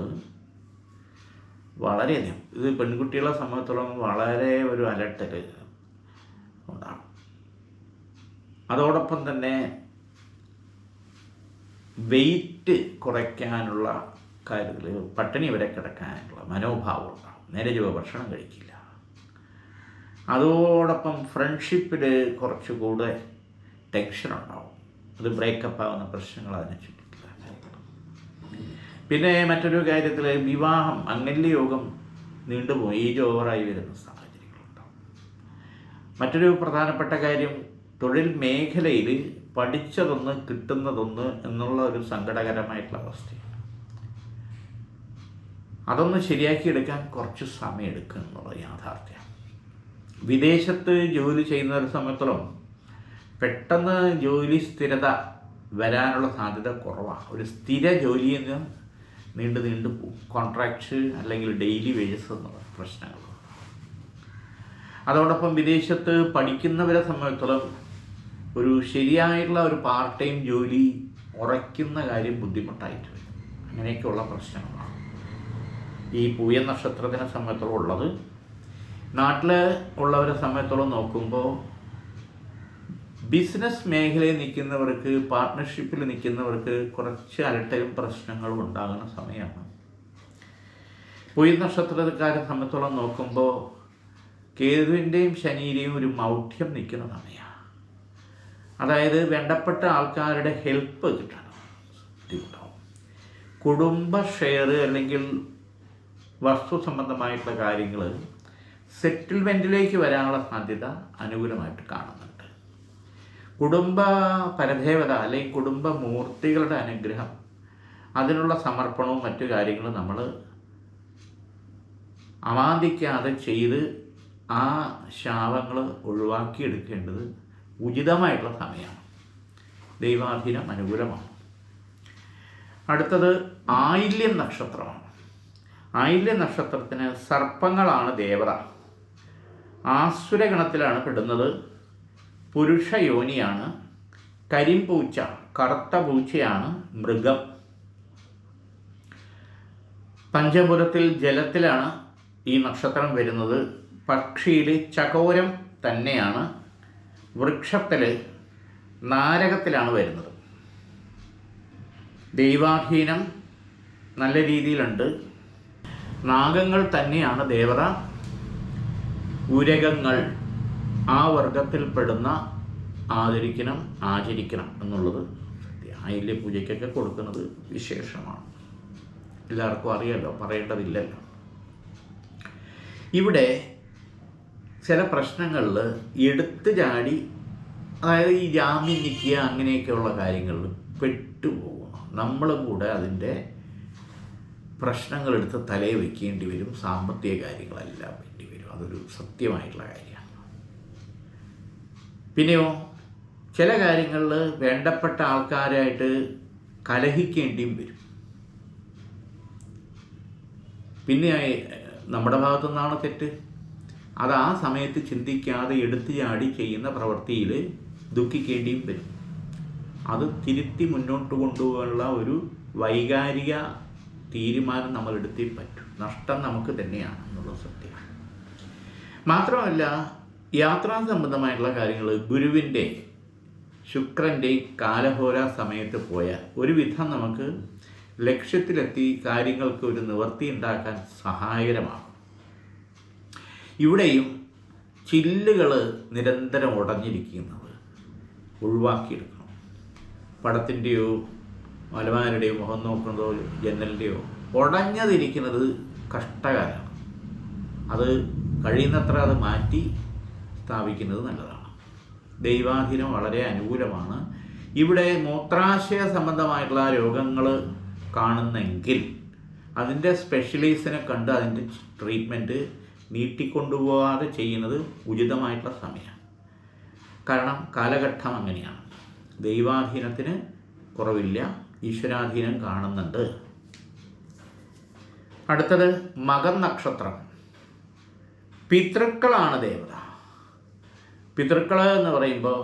വളരെയധികം, ഇത് പെൺകുട്ടികളെ സംബന്ധിച്ചിടത്തോളം വളരെ ഒരു അലട്ടൽ ഉണ്ടാകും. അതോടൊപ്പം തന്നെ വെയിറ്റ് കുറയ്ക്കാനുള്ള കാര്യത്തിൽ പട്ടിണി വരെ കിടക്കാനുള്ള മനോഭാവം ഉണ്ടാകും. നേരെ ചൊവ്വേ ഭക്ഷണം കഴിക്കില്ല. അതോടൊപ്പം ഫ്രണ്ട്ഷിപ്പിൽ കുറച്ചുകൂടെ ടെൻഷൻ ഉണ്ടാവും. അത് ബ്രേക്കപ്പ് ആവുന്ന പ്രശ്നങ്ങൾ അതിനെ ചുറ്റില്ല. പിന്നെ മറ്റൊരു കാര്യത്തിൽ വിവാഹം, അംഗല്യയോഗം നീണ്ടുപോയി ഏജ് ഓവറായി വരുന്ന സാഹചര്യങ്ങളുണ്ടാവും. മറ്റൊരു പ്രധാനപ്പെട്ട കാര്യം, തൊഴിൽ മേഖലയിൽ പഠിച്ചതൊന്ന് കിട്ടുന്നതൊന്ന് എന്നുള്ള ഒരു സങ്കടകരമായിട്ടുള്ള അവസ്ഥയാണ്. അതൊന്ന് ശരിയാക്കിയെടുക്കാൻ കുറച്ച് സമയമെടുക്കും എന്നുള്ള യാഥാർത്ഥ്യം. വിദേശത്ത് ജോലി ചെയ്യുന്നവരെ സംബന്ധിച്ചിടത്തോളം പെട്ടെന്ന് ജോലി സ്ഥിരത വരാനുള്ള സാധ്യത കുറവാണ്. ഒരു സ്ഥിര ജോലിയിൽ നിന്ന് നീണ്ടു പോകും. കോൺട്രാക്റ്റ് അല്ലെങ്കിൽ ഡെയിലി വേജസ് എന്നുള്ള പ്രശ്നങ്ങൾ. അതോടൊപ്പം വിദേശത്ത് പഠിക്കുന്നവരെ സംബന്ധിച്ചിടത്തോളം ഒരു ശരിയായിട്ടുള്ള ഒരു പാർട്ട് ടൈം ജോലി ഉറയ്ക്കുന്ന കാര്യം ബുദ്ധിമുട്ടായിട്ട് വരും. അങ്ങനെയൊക്കെയുള്ള പ്രശ്നങ്ങളാണ് ഈ പൂയ നക്ഷത്രത്തിനെ സംബന്ധിച്ചോളം ഉള്ളത്. നാട്ടിൽ ഉള്ളവരെ സംബന്ധിച്ചോളം നോക്കുമ്പോൾ ബിസിനസ് മേഖലയിൽ നിൽക്കുന്നവർക്ക്, പാർട്ട്ണർഷിപ്പിൽ നിൽക്കുന്നവർക്ക് കുറച്ച് അലട്ടലും പ്രശ്നങ്ങളും ഉണ്ടാകുന്ന സമയമാണ്. പൂയ നക്ഷത്രക്കാരെ സംബന്ധിച്ചോളം നോക്കുമ്പോൾ കേതുവിൻ്റെയും ശനിയുടെയും ഒരു മൗഢ്യം നിൽക്കുന്ന സമയമാണ്. അതായത് വേണ്ടപ്പെട്ട ആൾക്കാരുടെ ഹെൽപ്പ് കിട്ടണം, ബുദ്ധിമുട്ടാവും. കുടുംബ ഷെയർ അല്ലെങ്കിൽ വസ്തു സംബന്ധമായിട്ടുള്ള കാര്യങ്ങൾ സെറ്റിൽമെൻറ്റിലേക്ക് വരാനുള്ള സാധ്യത അനുകൂലമായിട്ട് കാണുന്നുണ്ട്. കുടുംബ പരദേവത അല്ലെങ്കിൽ കുടുംബമൂർത്തികളുടെ അനുഗ്രഹം, അതിനുള്ള സമർപ്പണവും മറ്റു കാര്യങ്ങളും നമ്മൾ അമാന്തിക്കാതെ ചെയ്ത് ആ ശാപങ്ങൾ ഒഴിവാക്കിയെടുക്കേണ്ടത് ഉചിതമായിട്ടുള്ള സമയമാണ്. ദൈവാധീനം അനുകൂലമാണ്. അടുത്തത് ആയില്യം നക്ഷത്രമാണ്. ആയില്യ നക്ഷത്രത്തിന് സർപ്പങ്ങളാണ് ദേവത. ആസുരഗണത്തിലാണ് പെടുന്നത്. പുരുഷ യോനിയാണ്. കരിമ്പൂച്ച, കറുത്ത പൂച്ചയാണ് മൃഗം. പഞ്ചഭൂതത്തിൽ ജലത്തിലാണ് ഈ നക്ഷത്രം വരുന്നത്. പക്ഷിയിൽ ചകോരം തന്നെയാണ്. വൃക്ഷത്തിൽ നാരകത്തിലാണ് വരുന്നത്. ദൈവാധീനം നല്ല രീതിയിലുണ്ട്. നാഗങ്ങൾ തന്നെയാണ് ദേവത. ഉരകങ്ങൾ ആ വർഗത്തിൽപ്പെടുന്ന ആചരിക്കണം എന്നുള്ളത് ആയില്യ പൂജയ്ക്കൊക്കെ കൊടുക്കുന്നത് വിശേഷമാണ്. എല്ലാവർക്കും അറിയാലോ, പറയേണ്ടതില്ലല്ലോ. ഇവിടെ ചില പ്രശ്നങ്ങളിൽ എടുത്തു ചാടി, അതായത് ഈ ജാമ്യം നിൽക്കുക അങ്ങനെയൊക്കെയുള്ള കാര്യങ്ങളിൽ പെട്ടുപോകണം. നമ്മളും കൂടെ അതിൻ്റെ പ്രശ്നങ്ങളെടുത്ത് തലയിൽ വയ്ക്കേണ്ടി വരും. സാമ്പത്തിക കാര്യങ്ങളെല്ലാം വേണ്ടി വരും. അതൊരു സത്യമായിട്ടുള്ള കാര്യമാണ്. പിന്നെയോ ചില കാര്യങ്ങളിൽ വേണ്ടപ്പെട്ട ആൾക്കാരായിട്ട് കലഹിക്കേണ്ടിയും വരും. പിന്നെ നമ്മുടെ ഭാഗത്തു നിന്നാണ് തെറ്റ്. അത് ആ സമയത്ത് ചിന്തിക്കാതെ എടുത്തു ചാടി ചെയ്യുന്ന പ്രവൃത്തിയിൽ ദുഃഖിക്കേണ്ടിയും വരും. അത് തിരുത്തി മുന്നോട്ട് കൊണ്ടുപോകാനുള്ള ഒരു വൈകാരിക തീരുമാനം നമ്മൾ എടുത്തേ പറ്റും. നഷ്ടം നമുക്ക് തന്നെയാണ് എന്നുള്ളത് സത്യമാണ്. മാത്രമല്ല, യാത്രാ സംബന്ധമായിട്ടുള്ള കാര്യങ്ങൾ ഗുരുവിൻ്റെ ശുക്രൻ്റെ കാലഹോര സമയത്ത് പോയാൽ ഒരുവിധം നമുക്ക് ലക്ഷ്യത്തിലെത്തി കാര്യങ്ങൾക്ക് ഒരു നിവൃത്തി ഉണ്ടാക്കാൻ സഹായകരമാകും. ഇവിടെയും ചില്ലുകൾ നിരന്തരം ഉടഞ്ഞിരിക്കുന്നത് ഒഴിവാക്കിയെടുക്കണം. പടത്തിൻ്റെയോ മലമാരുടെയോ മുഖം നോക്കുന്നതോ ജനലിൻ്റെയോ ഉടഞ്ഞതിരിക്കുന്നത് കഷ്ടകാലമാണ്. അത് കഴിയുന്നത്ര അത് മാറ്റി സ്ഥാപിക്കുന്നത് നല്ലതാണ്. ദൈവാധീനം വളരെ അനുകൂലമാണ്. ഇവിടെ മൂത്രാശയ സംബന്ധമായിട്ടുള്ള രോഗങ്ങൾ കാണുന്നെങ്കിൽ അതിൻ്റെ സ്പെഷ്യലൈസിനെ കണ്ട് അതിൻ്റെ ട്രീറ്റ്മെൻറ്റ് നീട്ടിക്കൊണ്ടുപോകാതെ ചെയ്യുന്നത് ഉചിതമായിട്ടുള്ള സമയമാണ്. കാരണം കാലഘട്ടം അങ്ങനെയാണ്. ദൈവാധീനത്തിന് കുറവില്ല, ഈശ്വരാധീനം കാണുന്നുണ്ട്. അടുത്തത് മകൻ നക്ഷത്രം. പിതൃക്കളാണ് ദേവത. പിതൃക്കൾ എന്ന് പറയുമ്പോൾ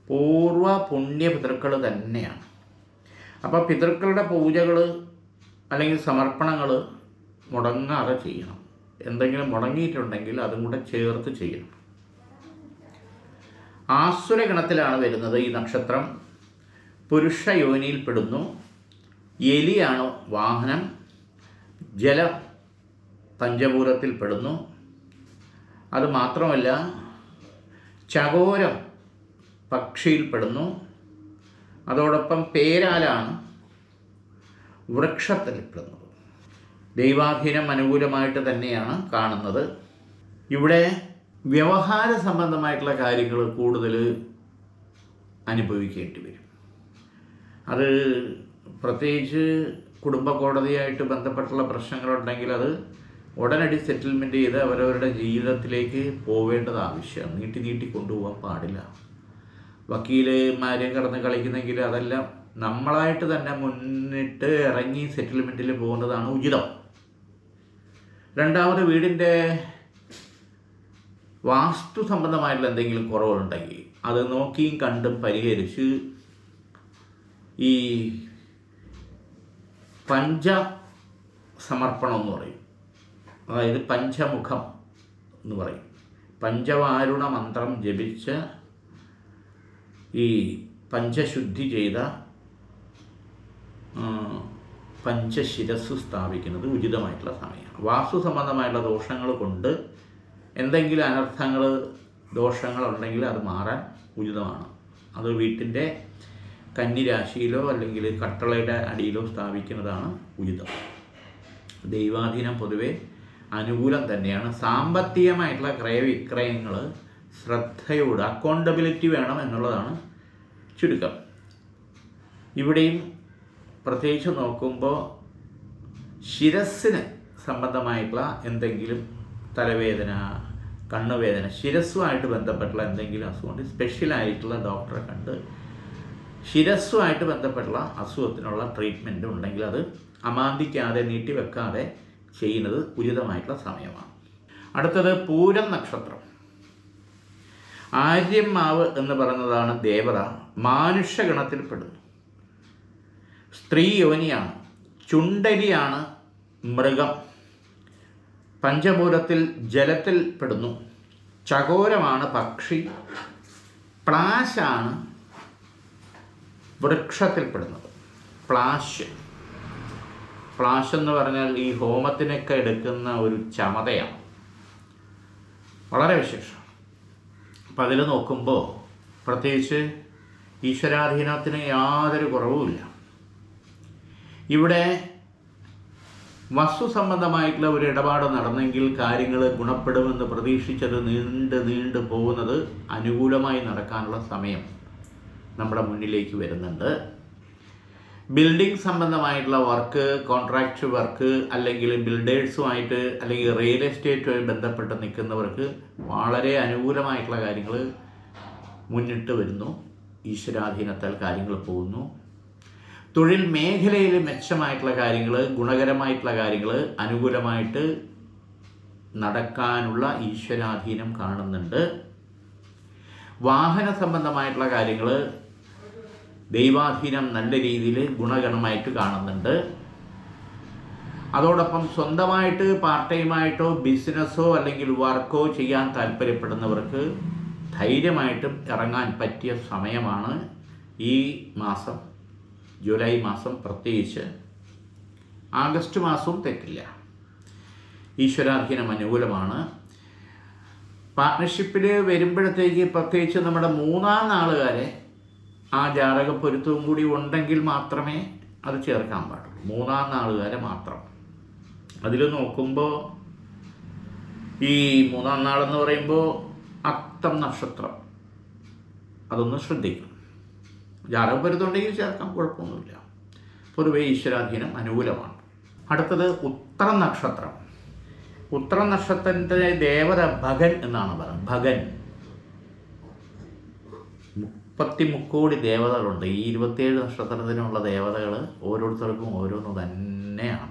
പൂർവ പുണ്യ പിതൃക്കൾ തന്നെയാണ്. അപ്പോൾ പിതൃക്കളുടെ പൂജകൾ അല്ലെങ്കിൽ സമർപ്പണങ്ങൾ മുടങ്ങാതെ ചെയ്യണം. എന്തെങ്കിലും മുടങ്ങിയിട്ടുണ്ടെങ്കിൽ അതും കൂടെ ചേർത്ത് ചെയ്യണം. ആസുരഗണത്തിലാണ് വരുന്നത് ഈ നക്ഷത്രം. പുരുഷ യോനിയിൽപ്പെടുന്നു. എലിയാണ് വാഹനം. ജല പഞ്ചഭൂതത്തിൽപ്പെടുന്നു. അത് മാത്രമല്ല, ചകോരം പക്ഷിയിൽപ്പെടുന്നു. അതോടൊപ്പം പേരാലാണ് വൃക്ഷത്തിൽപ്പെടുന്നത്. ദൈവാധീനം അനുകൂലമായിട്ട് തന്നെയാണ് കാണുന്നത്. ഇവിടെ വ്യവഹാര സംബന്ധമായിട്ടുള്ള കാര്യങ്ങൾ കൂടുതൽ അനുഭവിക്കേണ്ടി വരും. അത് പ്രത്യേകിച്ച് കുടുംബ കോടതിയായിട്ട് ബന്ധപ്പെട്ടുള്ള പ്രശ്നങ്ങളുണ്ടെങ്കിൽ അത് ഉടനടി സെറ്റിൽമെൻറ്റ് ചെയ്ത് അവരവരുടെ ജീവിതത്തിലേക്ക് പോവേണ്ടത് ആവശ്യമാണ്. നീട്ടി കൊണ്ടുപോകാൻ പാടില്ല. വക്കീലന്മാരെ കടന്ന് കളിക്കുന്നെങ്കിൽ അതെല്ലാം നമ്മളായിട്ട് തന്നെ മുന്നിട്ട് ഇറങ്ങി സെറ്റിൽമെൻറ്റിൽ പോകുന്നതാണ് ഉചിതം. രണ്ടാമത്, വീടിൻ്റെ വാസ്തു സംബന്ധമായിട്ടുള്ള എന്തെങ്കിലും കുറവുണ്ടെങ്കിൽ അത് നോക്കിയും കണ്ടും പരിഹരിച്ച് ഈ പഞ്ചസമർപ്പണം എന്ന് പറയും, അതായത് പഞ്ചമുഖം എന്ന് പറയും, പഞ്ചവാരുണ മന്ത്രം ജപിച്ച് ഈ പഞ്ചശുദ്ധി ചെയ്ത പഞ്ചശിരസ് സ്ഥാപിക്കുന്നത് ഉചിതമായിട്ടുള്ള സമയമാണ്. വാസ്തു സംബന്ധമായിട്ടുള്ള ദോഷങ്ങൾ കൊണ്ട് എന്തെങ്കിലും അനർത്ഥങ്ങൾ ദോഷങ്ങളുണ്ടെങ്കിൽ അത് മാറാൻ ഉചിതമാണ്. അത് വീട്ടിൻ്റെ കന്നിരാശിയിലോ അല്ലെങ്കിൽ കട്ടളയുടെ അടിയിലോ സ്ഥാപിക്കുന്നതാണ് ഉചിതം. ദൈവാധീനം പൊതുവെ അനുകൂലം തന്നെയാണ്. സാമ്പത്തികമായിട്ടുള്ള ക്രയവിക്രയങ്ങൾ ശ്രദ്ധയോട് അക്കൗണ്ടബിലിറ്റി വേണം എന്നുള്ളതാണ് ചുരുക്കം. ഇവിടെയും പ്രത്യേകിച്ച് നോക്കുമ്പോൾ ശിരസ്സിന് സംബന്ധമായിട്ടുള്ള എന്തെങ്കിലും തലവേദന, കണ്ണുവേദന, ശിരസ്സുമായിട്ട് ബന്ധപ്പെട്ടുള്ള എന്തെങ്കിലും അസുഖമുണ്ട്, സ്പെഷ്യലായിട്ടുള്ള ഡോക്ടറെ കണ്ട് ശിരസ്സുമായിട്ട് ബന്ധപ്പെട്ടുള്ള അസുഖത്തിനുള്ള ട്രീറ്റ്മെൻറ്റ് ഉണ്ടെങ്കിൽ അത് അമാന്തിക്കാതെ നീട്ടിവെക്കാതെ ചെയ്യുന്നത് ഉചിതമായിട്ടുള്ള സമയമാണ്. അടുത്തത് പൂരം നക്ഷത്രം. ആര്യമാവ് എന്ന് പറയുന്നതാണ് ദേവത. മാനുഷ്യഗണത്തിൽപ്പെടുന്നു. സ്ത്രീ യോനിയാണ്. ചുണ്ടരിയാണ് മൃഗം. പഞ്ചഭൂതത്തിൽ ജലത്തിൽ പെടുന്നു. ചകോരമാണ് പക്ഷി. പ്ലാശാണ് വൃക്ഷത്തിൽപ്പെടുന്നത്. പ്ലാശ് എന്ന് പറഞ്ഞാൽ ഈ ഹോമത്തിനൊക്കെ എടുക്കുന്ന ഒരു ചമതയാണ്, വളരെ വിശേഷം. അപ്പം അതിൽ നോക്കുമ്പോൾ പ്രത്യേകിച്ച് ഈശ്വരാധീനത്തിന് യാതൊരു കുറവുമില്ല. ഇവിടെ വസ്തു സംബന്ധമായിട്ടുള്ള ഒരു ഇടപാട് നടന്നെങ്കിൽ കാര്യങ്ങൾ ഗുണപ്പെടുമെന്ന് പ്രതീക്ഷിച്ചത് നീണ്ടു പോകുന്നത് അനുകൂലമായി നടക്കാനുള്ള സമയം നമ്മുടെ മുന്നിലേക്ക് വരുന്നുണ്ട്. ബിൽഡിംഗ് സംബന്ധമായിട്ടുള്ള വർക്ക്, കോൺട്രാക്റ്റ് വർക്ക്, അല്ലെങ്കിൽ ബിൽഡേഴ്സുമായിട്ട് അല്ലെങ്കിൽ റിയൽ എസ്റ്റേറ്റുമായി ബന്ധപ്പെട്ട് നിൽക്കുന്നവർക്ക് വളരെ അനുകൂലമായിട്ടുള്ള കാര്യങ്ങൾ മുന്നിട്ട് വരുന്നു. ഈശ്വരാധീനത്താൽ കാര്യങ്ങൾ പോകുന്നു. തൊഴിൽ മേഖലയിൽ മെച്ചമായിട്ടുള്ള കാര്യങ്ങൾ, ഗുണകരമായിട്ടുള്ള കാര്യങ്ങൾ അനുകൂലമായിട്ട് നടക്കാനുള്ള ഈശ്വരാധീനം കാണുന്നുണ്ട്. വാഹന സംബന്ധമായിട്ടുള്ള കാര്യങ്ങൾ ദൈവാധീനം നല്ല രീതിയിൽ ഗുണഗണമായിട്ട് കാണുന്നുണ്ട്. അതോടൊപ്പം സ്വന്തമായിട്ട് പാർട്ട് ടൈമായിട്ടോ ബിസിനസ്സോ അല്ലെങ്കിൽ വർക്കോ ചെയ്യാൻ താല്പര്യപ്പെടുന്നവർക്ക് ധൈര്യമായിട്ടും ഇറങ്ങാൻ പറ്റിയ സമയമാണ് ഈ മാസം. ജൂലൈ മാസം, പ്രത്യേകിച്ച് ആഗസ്റ്റ് മാസവും തെറ്റില്ല. ഈശ്വരാധീനം അനുകൂലമാണ്. പാർട്ട്ണർഷിപ്പിൽ വരുമ്പോഴത്തേക്ക് പ്രത്യേകിച്ച് നമ്മുടെ മൂന്നാം നാളുകാരെ ആ ജാതക പൊരുത്തവും കൂടി ഉണ്ടെങ്കിൽ മാത്രമേ അത് ചേർക്കാൻ പാടുള്ളൂ. മൂന്നാം നാളുകാരെ മാത്രം. അതിൽ നോക്കുമ്പോൾ ഈ മൂന്നാം നാളെന്ന് പറയുമ്പോൾ അത്തം നക്ഷത്രം, അതൊന്ന് ശ്രദ്ധിക്കണം. ജാതക പൊരുത്തമുണ്ടെങ്കിൽ ചേർക്കാൻ കുഴപ്പമൊന്നുമില്ല. പൊതുവെ ഈശ്വരാധീനം അനുകൂലമാണ്. അടുത്തത് ഉത്രം നക്ഷത്രം. ഉത്രം നക്ഷത്രത്തിൻ്റെ ദേവത ഭഗൻ എന്നാണ് പറയുന്നത്. ഭഗൻ 33 കോടി ദേവതകളുണ്ട്. ഈ 27 നക്ഷത്രത്തിനുള്ള ദേവതകൾ ഓരോരുത്തർക്കും ഓരോന്ന് തന്നെയാണ്.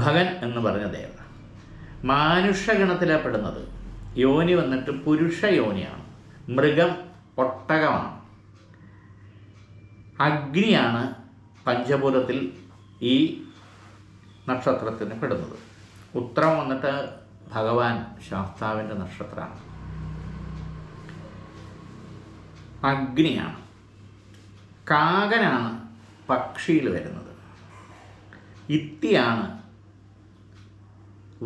ഭഗൻ എന്ന് പറഞ്ഞ ദേവത മാനുഷ്യഗണത്തിലാണ് പെടുന്നത്. യോനി വന്നിട്ട് പുരുഷ യോനിയാണ്. മൃഗം ഒട്ടകമാണ്. അഗ്നിയാണ് പഞ്ചഭൂതത്തിൽ ഈ നക്ഷത്രത്തിന് പെടുന്നത്. ഉത്രം വന്നിട്ട് ഭഗവാൻ ശാസ്താവിൻ്റെ നക്ഷത്രമാണ്. അഗ്നിയാണ്. കാകനാണ് പക്ഷിയിൽ വരുന്നത്. ഇത്തിയാണ്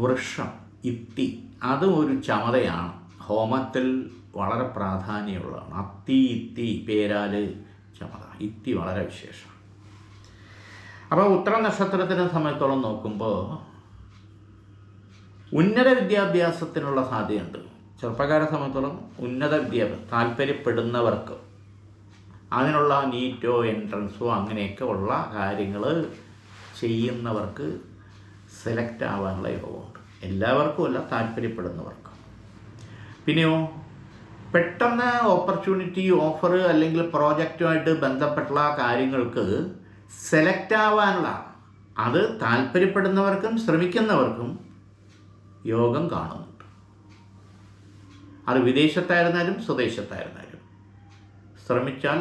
വൃക്ഷം. ഇത്തി അതും ഒരു ചമതയാണ്. ഹോമത്തിൽ വളരെ പ്രാധാന്യമുള്ളതാണ്. അത്തി, ഇത്തി, പേരാല്, ചമത. ഇത്തി വളരെ വിശേഷം. അപ്പോൾ ഉത്തര നക്ഷത്രത്തിനെ സംബന്ധിച്ചോളം നോക്കുമ്പോൾ ഉന്നത വിദ്യാഭ്യാസത്തിനുള്ള സാധ്യതയുണ്ട്. ചെറുപ്പക്കാരെ സംബന്ധിച്ചോളം ഉന്നത വിദ്യാഭ്യാസം താല്പര്യപ്പെടുന്നവർക്ക് അതിനുള്ള നീറ്റോ എൻട്രൻസോ അങ്ങനെയൊക്കെ ഉള്ള കാര്യങ്ങൾ ചെയ്യുന്നവർക്ക് സെലക്ട് ആവാനുള്ള യോഗമുണ്ട്. എല്ലാവർക്കും അല്ല, താല്പര്യപ്പെടുന്നവർക്ക്. പിന്നെയോ പെട്ടെന്ന് ഓപ്പർച്യൂണിറ്റി ഓഫർ അല്ലെങ്കിൽ പ്രോജക്റ്റുമായിട്ട് ബന്ധപ്പെട്ടുള്ള കാര്യങ്ങൾക്ക് സെലക്ട് ആവാനുള്ള, അത് താല്പര്യപ്പെടുന്നവർക്കും ശ്രമിക്കുന്നവർക്കും യോഗം കാണുന്നുണ്ട്. അത് വിദേശത്തായിരുന്നാലും സ്വദേശത്തായിരുന്നാലും ശ്രമിച്ചാൽ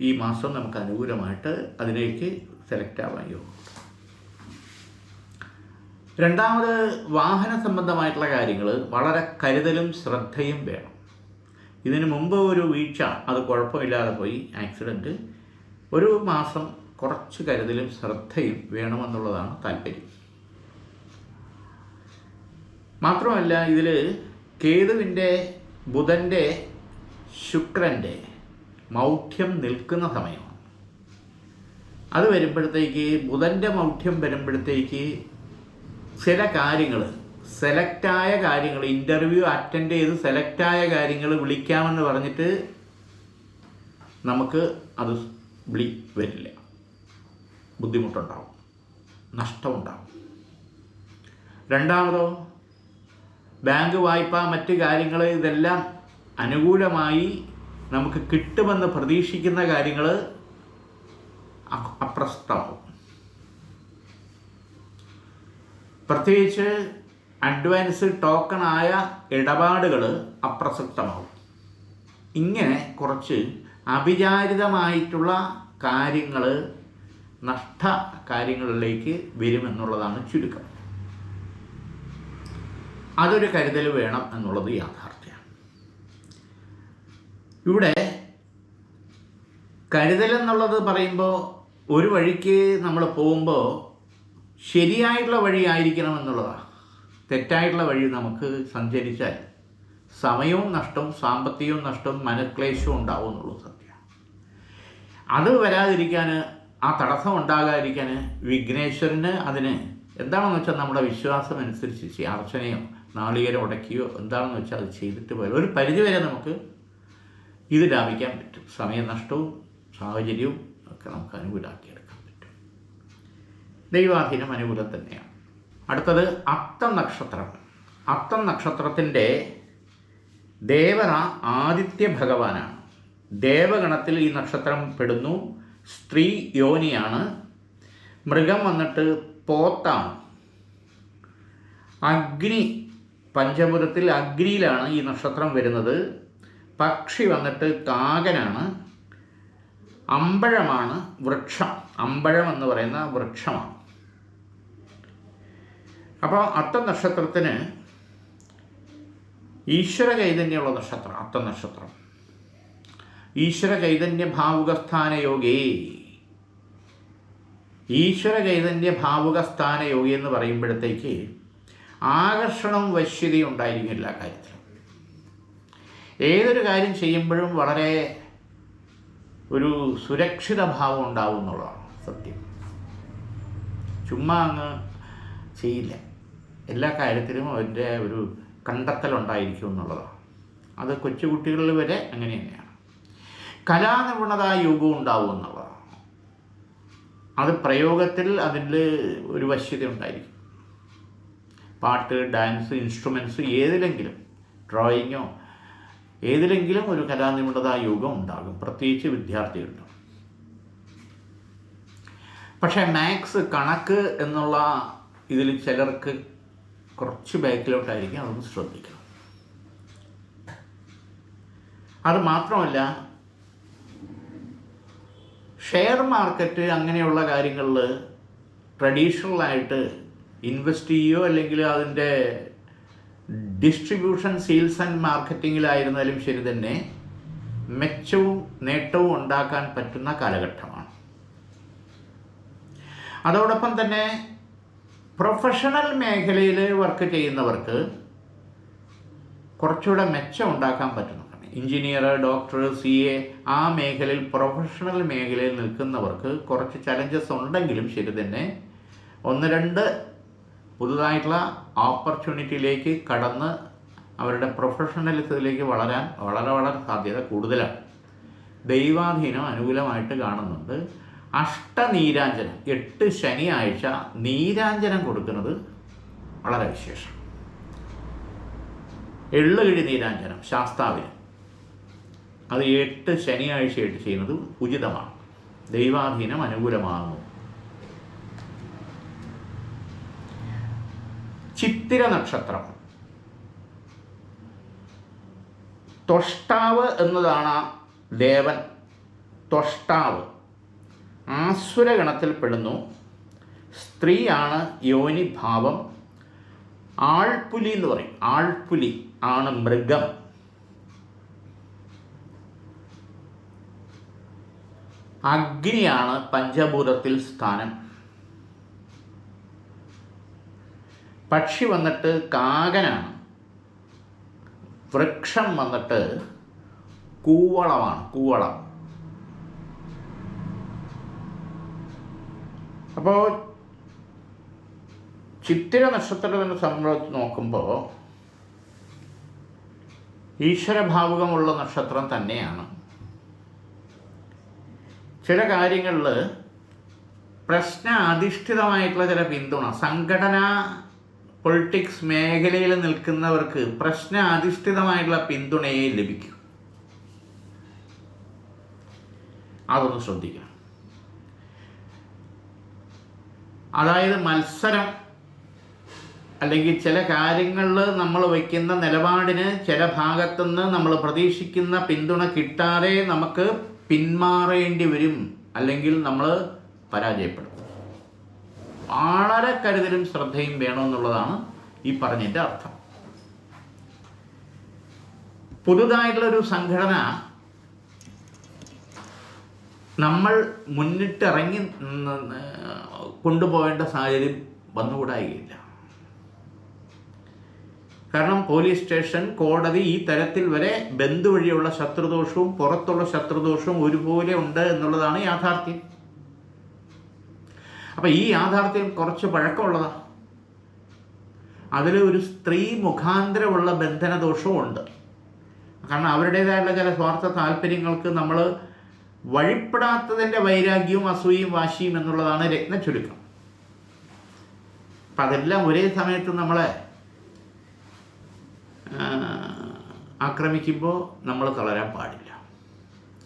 ഈ മാസം നമുക്ക് അനുകൂലമായിട്ട് അതിലേക്ക് സെലക്ട് ആവാൻ യോഗമുണ്ട്. രണ്ടാമത്, വാഹന സംബന്ധമായിട്ടുള്ള കാര്യങ്ങൾ വളരെ കരുതലും ശ്രദ്ധയും വേണം. ഇതിനു മുമ്പ് ഒരു വീഴ്ച, അത് കുഴപ്പമില്ലാതെ പോയി, ആക്സിഡൻറ്റ്. ഒരു മാസം കുറച്ച് കരുതലും ശ്രദ്ധയും വേണമെന്നുള്ളതാണ് താല്പര്യം. മാത്രമല്ല, ഇതിൽ കേതുവിൻ്റെ, ബുധൻ്റെ, ശുക്രൻ്റെ മൗഢ്യം നിൽക്കുന്ന സമയമാണ്. അത് വരുമ്പോഴത്തേക്ക്, ബുധൻ്റെ മൗഢ്യം വരുമ്പോഴത്തേക്ക് ചില കാര്യങ്ങൾ, സെലക്റ്റായ കാര്യങ്ങൾ, ഇൻ്റർവ്യൂ അറ്റൻഡ് ചെയ്ത് സെലക്റ്റായ കാര്യങ്ങൾ വിളിക്കാമെന്ന് പറഞ്ഞിട്ട് നമുക്ക് അത് വരില്ല. ബുദ്ധിമുട്ടുണ്ടാവും, നഷ്ടമുണ്ടാവും. രണ്ടാമതോ, ബാങ്ക് വായ്പ, മറ്റ് കാര്യങ്ങൾ, ഇതെല്ലാം അനുകൂലമായി നമുക്ക് കിട്ടുമെന്ന് പ്രതീക്ഷിക്കുന്ന കാര്യങ്ങൾ അപ്രസക്തമാവും. പ്രത്യേകിച്ച് അഡ്വാൻസ് ടോക്കണായ ഇടപാടുകൾ അപ്രസക്തമാവും. ഇങ്ങനെ കുറച്ച് അവിചാരിതമായിട്ടുള്ള കാര്യങ്ങൾ, നഷ്ട കാര്യങ്ങളിലേക്ക് വരുമെന്നുള്ളതാണ് ചുരുക്കം. അതൊരു കരുതൽ വേണം എന്നുള്ളത് യാഥാർത്ഥ്യമാണ്. ഇവിടെ കരുതൽ എന്നുള്ളത് പറയുമ്പോൾ, ഒരു വഴിക്ക് നമ്മൾ പോകുമ്പോൾ ശരിയായിട്ടുള്ള വഴി ആയിരിക്കണം എന്നുള്ളതാണ്. തെറ്റായിട്ടുള്ള വഴി നമുക്ക് സഞ്ചരിച്ചാൽ സമയവും നഷ്ടവും സാമ്പത്തികവും നഷ്ടവും മനക്ലേശവും ഉണ്ടാവും എന്നുള്ളത് സത്യമാണ്. അത് വരാതിരിക്കാൻ, ആ തടസ്സം ഉണ്ടാകാതിരിക്കാൻ വിഘ്നേശ്വരന് അതിന് എന്താണെന്ന് വെച്ചാൽ നമ്മുടെ വിശ്വാസം അനുസരിച്ച് അർച്ചനയോ നാളികേരം ഉടക്കിയോ എന്താണെന്ന് വെച്ചാൽ അത് ചെയ്തിട്ട് പോയാൽ ഒരു പരിധിവരെ നമുക്ക് ഇത് ലാഭിക്കാൻ പറ്റും. സമയനഷ്ടവും സാഹചര്യവും ഒക്കെ നമുക്ക് അനുകൂലമാക്കിയെടുക്കാൻ പറ്റും. ദൈവാധീനം അനുകൂലം തന്നെയാണ്. അടുത്തത് അത്തം നക്ഷത്രം. അത്തം നക്ഷത്രത്തിൻ്റെ ദേവത ആദിത്യ ഭഗവാനാണ്. ദേവഗണത്തിൽ ഈ നക്ഷത്രം പെടുന്നു. സ്ത്രീ യോനിയാണ്. മൃഗം വന്നിട്ട് പോത്താണ്. അഗ്നി, പഞ്ചഭൂതത്തിൽ അഗ്നിയിലാണ് ഈ നക്ഷത്രം വരുന്നത്. പക്ഷി വന്നിട്ട് കാകനാണ്. അമ്പഴമാണ് വൃക്ഷം. അമ്പഴം എന്ന് പറയുന്ന വൃക്ഷമാണ്. അപ്പോൾ അത്തം നക്ഷത്രത്തിന് ഈശ്വര ചൈതന്യമുള്ള നക്ഷത്രം അത്തം നക്ഷത്രം. ഈശ്വര ചൈതന്യ ഭാവുകസ്ഥാന യോഗേ. ഈശ്വര ചൈതന്യ ഭാവുകസ്ഥാന യോഗി എന്ന് പറയുമ്പോഴത്തേക്ക് ആകർഷണവും വശ്യതയും ഉണ്ടായിരിക്കും എല്ലാ കാര്യത്തിലും. ഏതൊരു കാര്യം ചെയ്യുമ്പോഴും വളരെ ഒരു സുരക്ഷിത ഭാവം ഉണ്ടാവും എന്നുള്ളതാണ് സത്യം. ചുമ്മാ അങ്ങ് ചെയ്യില്ല. എല്ലാ കാര്യത്തിലും അതിൻ്റെ ഒരു കണ്ടെത്തലുണ്ടായിരിക്കും എന്നുള്ളതാണ്. അത് കൊച്ചുകുട്ടികളിൽ വരെ അങ്ങനെ തന്നെയാണ്. കലാനിപുണത യോഗവും ഉണ്ടാവും എന്നുള്ളതാണ്. അത് പ്രയോഗത്തിൽ അതിൽ ഒരു വശ്യത ഉണ്ടായിരിക്കും. പാട്ട്, ഡാൻസ്, ഇൻസ്ട്രുമെൻറ്റ്സ്, ഏതിലെങ്കിലും ഡ്രോയിങ്ങോ ഏതിലെങ്കിലും ഒരു കലാനിപുണത യോഗം ഉണ്ടാകും, പ്രത്യേകിച്ച് വിദ്യാർത്ഥികളുടെ. പക്ഷേ മാത്സ്, കണക്ക് എന്നുള്ള ഇതിൽ ചിലർക്ക് കുറച്ച് ബാക്കിലോട്ടായിരിക്കും. അതൊന്ന് ശ്രദ്ധിക്കണം. അത് മാത്രമല്ല, ഷെയർ മാർക്കറ്റ് അങ്ങനെയുള്ള കാര്യങ്ങളിൽ ട്രഡീഷണലായിട്ട് ഇൻവെസ്റ്റ് ചെയ്യുകയോ അല്ലെങ്കിൽ അതിൻ്റെ ഡിസ്ട്രിബ്യൂഷൻ, സെയിൽസ് ആൻഡ് മാർക്കറ്റിങ്ങിലായിരുന്നാലും ശരി തന്നെ മെച്ചവും നേട്ടവും ഉണ്ടാക്കാൻ പറ്റുന്ന കാലഘട്ടമാണ്. അതോടൊപ്പം തന്നെ പ്രൊഫഷണൽ മേഖലയിൽ വർക്ക് ചെയ്യുന്നവർക്ക് കുറച്ചുകൂടെ മെച്ചം ഉണ്ടാക്കാൻ പറ്റുന്നതാണ്. എഞ്ചിനീയർ, ഡോക്ടർ, CA ആ മേഖലയിൽ, പ്രൊഫഷണൽ മേഖലയിൽ നിൽക്കുന്നവർക്ക് കുറച്ച് ചലഞ്ചസ് ഉണ്ടെങ്കിലും ശരി തന്നെ 1-2 പുതുതായിട്ടുള്ള ഓപ്പർച്യൂണിറ്റിയിലേക്ക് കടന്ന് അവരുടെ പ്രൊഫഷണലിസത്തിലേക്ക് വളരാൻ വളരെ സാധ്യത കൂടുതലാണ്. ദൈവാധീനം അനുകൂലമായിട്ട് കാണുന്നുണ്ട്. അഷ്ടനീരാഞ്ജനം 8 ശനിയാഴ്ച നീരാഞ്ജനം കൊടുക്കുന്നത് വളരെ വിശേഷം. എള്ളുകിഴി നീരാഞ്ജനം ശാസ്താവിന് അത് 8 ശനിയാഴ്ചയായിട്ട് ചെയ്യുന്നത് ഉചിതമാണ്. ദൈവാധീനം അനുകൂലമാകുന്നു. ചിത്തിര നക്ഷത്രം ത്വഷ്ടാവ് എന്നതാണ് ദേവൻ. ത്വഷ്ടാവ് ആസുരഗണത്തിൽപ്പെടുന്നു. സ്ത്രീയാണ് യോനിഭാവം. ആൾപുലി എന്ന് പറയും. ആൾപുലി ആണ് മൃഗം. അഗ്നിയാണ് പഞ്ചഭൂതത്തിൽ സ്ഥാനം. പക്ഷി വന്നിട്ട് കാകനാണ്. വൃക്ഷം വന്നിട്ട് കൂവളമാണ്. കൂവളം. അപ്പോൾ ചിത്തിര നക്ഷത്രത്തിൻ്റെ സംബന്ധിച്ച് നോക്കുമ്പോൾ ഈശ്വരഭാവുകമുള്ള നക്ഷത്രം തന്നെയാണ്. ചില കാര്യങ്ങളിൽ പ്രശ്നാധിഷ്ഠിതമായിട്ടുള്ള ചില പിന്തുണ, സംഘടനാ പൊളിറ്റിക്സ് മേഖലയിൽ നിൽക്കുന്നവർക്ക് പ്രശ്നാധിഷ്ഠിതമായിട്ടുള്ള പിന്തുണയെ ലഭിക്കും. അതൊന്ന് ശ്രദ്ധിക്കണം. അതായത് മത്സരം അല്ലെങ്കിൽ ചില കാര്യങ്ങളിൽ നമ്മൾ വയ്ക്കുന്ന നിലപാടിന് ചില ഭാഗത്തുനിന്ന് നമ്മൾ പ്രതീക്ഷിക്കുന്ന പിന്തുണ കിട്ടാതെ നമുക്ക് പിന്മാറേണ്ടി വരും, അല്ലെങ്കിൽ നമ്മൾ പരാജയപ്പെടും. വളരെ കരുതലും ശ്രദ്ധയും വേണമെന്നുള്ളതാണ് ഈ പറഞ്ഞതിൻ്റെ അർത്ഥം. പുതുതായിട്ടുള്ളൊരു സംഘടന നമ്മൾ മുന്നിട്ടിറങ്ങി കൊണ്ടുപോകേണ്ട സാഹചര്യം വന്നുകൂടായില്ല. കാരണം പോലീസ് സ്റ്റേഷൻ, കോടതി, ഈ തരത്തിൽ വരെ ബന്ധു വഴിയുള്ള ശത്രുദോഷവും പുറത്തുള്ള ശത്രുദോഷവും ഒരുപോലെ ഉണ്ട് എന്നുള്ളതാണ് യാഥാർത്ഥ്യം. അപ്പം ഈ യാഥാർത്ഥ്യം കുറച്ച് പഴക്കമുള്ളതാണ്. അതിൽ ഒരു സ്ത്രീ മുഖാന്തരമുള്ള ബന്ധനദോഷവും ഉണ്ട്. കാരണം അവരുടേതായുള്ള ചില സ്വാർത്ഥ താല്പര്യങ്ങൾക്ക് നമ്മൾ വഴിപ്പെടാത്തതിൻ്റെ വൈരാഗ്യവും അസൂയയും വാശിയും എന്നുള്ളതാണ് രത്നച്ചുരുക്കം. അപ്പം അതെല്ലാം ഒരേ സമയത്ത് നമ്മളെ ആക്രമിക്കുമ്പോൾ നമ്മൾ തളരാൻ പാടില്ല.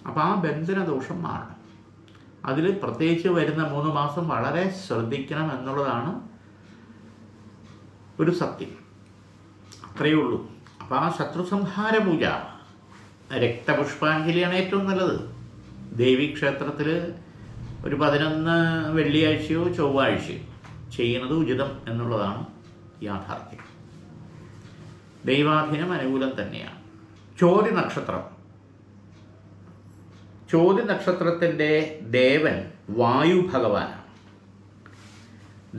അപ്പോൾ ആ ബന്ധനദോഷം മാറണം. അതിൽ പ്രത്യേകിച്ച് വരുന്ന 3 മാസം വളരെ ശ്രദ്ധിക്കണം എന്നുള്ളതാണ് ഒരു സത്യം. അത്രയേ ഉള്ളൂ. അപ്പോൾ ആ ശത്രുസംഹാര പൂജ, രക്തപുഷ്പാഞ്ജലിയാണ് ഏറ്റവും നല്ലത്. ദേവീക്ഷേത്രത്തിൽ ഒരു 11 വെള്ളിയാഴ്ചയോ ചൊവ്വാഴ്ചയോ ചെയ്യുന്നത് ഉചിതം എന്നുള്ളതാണ് യാഥാർത്ഥ്യം. ദൈവാധീനം അനുകൂലം തന്നെയാണ്. ചോതി നക്ഷത്രം. ചോതി നക്ഷത്രത്തിൻ്റെ ദേവൻ വായു ഭഗവാനാണ്.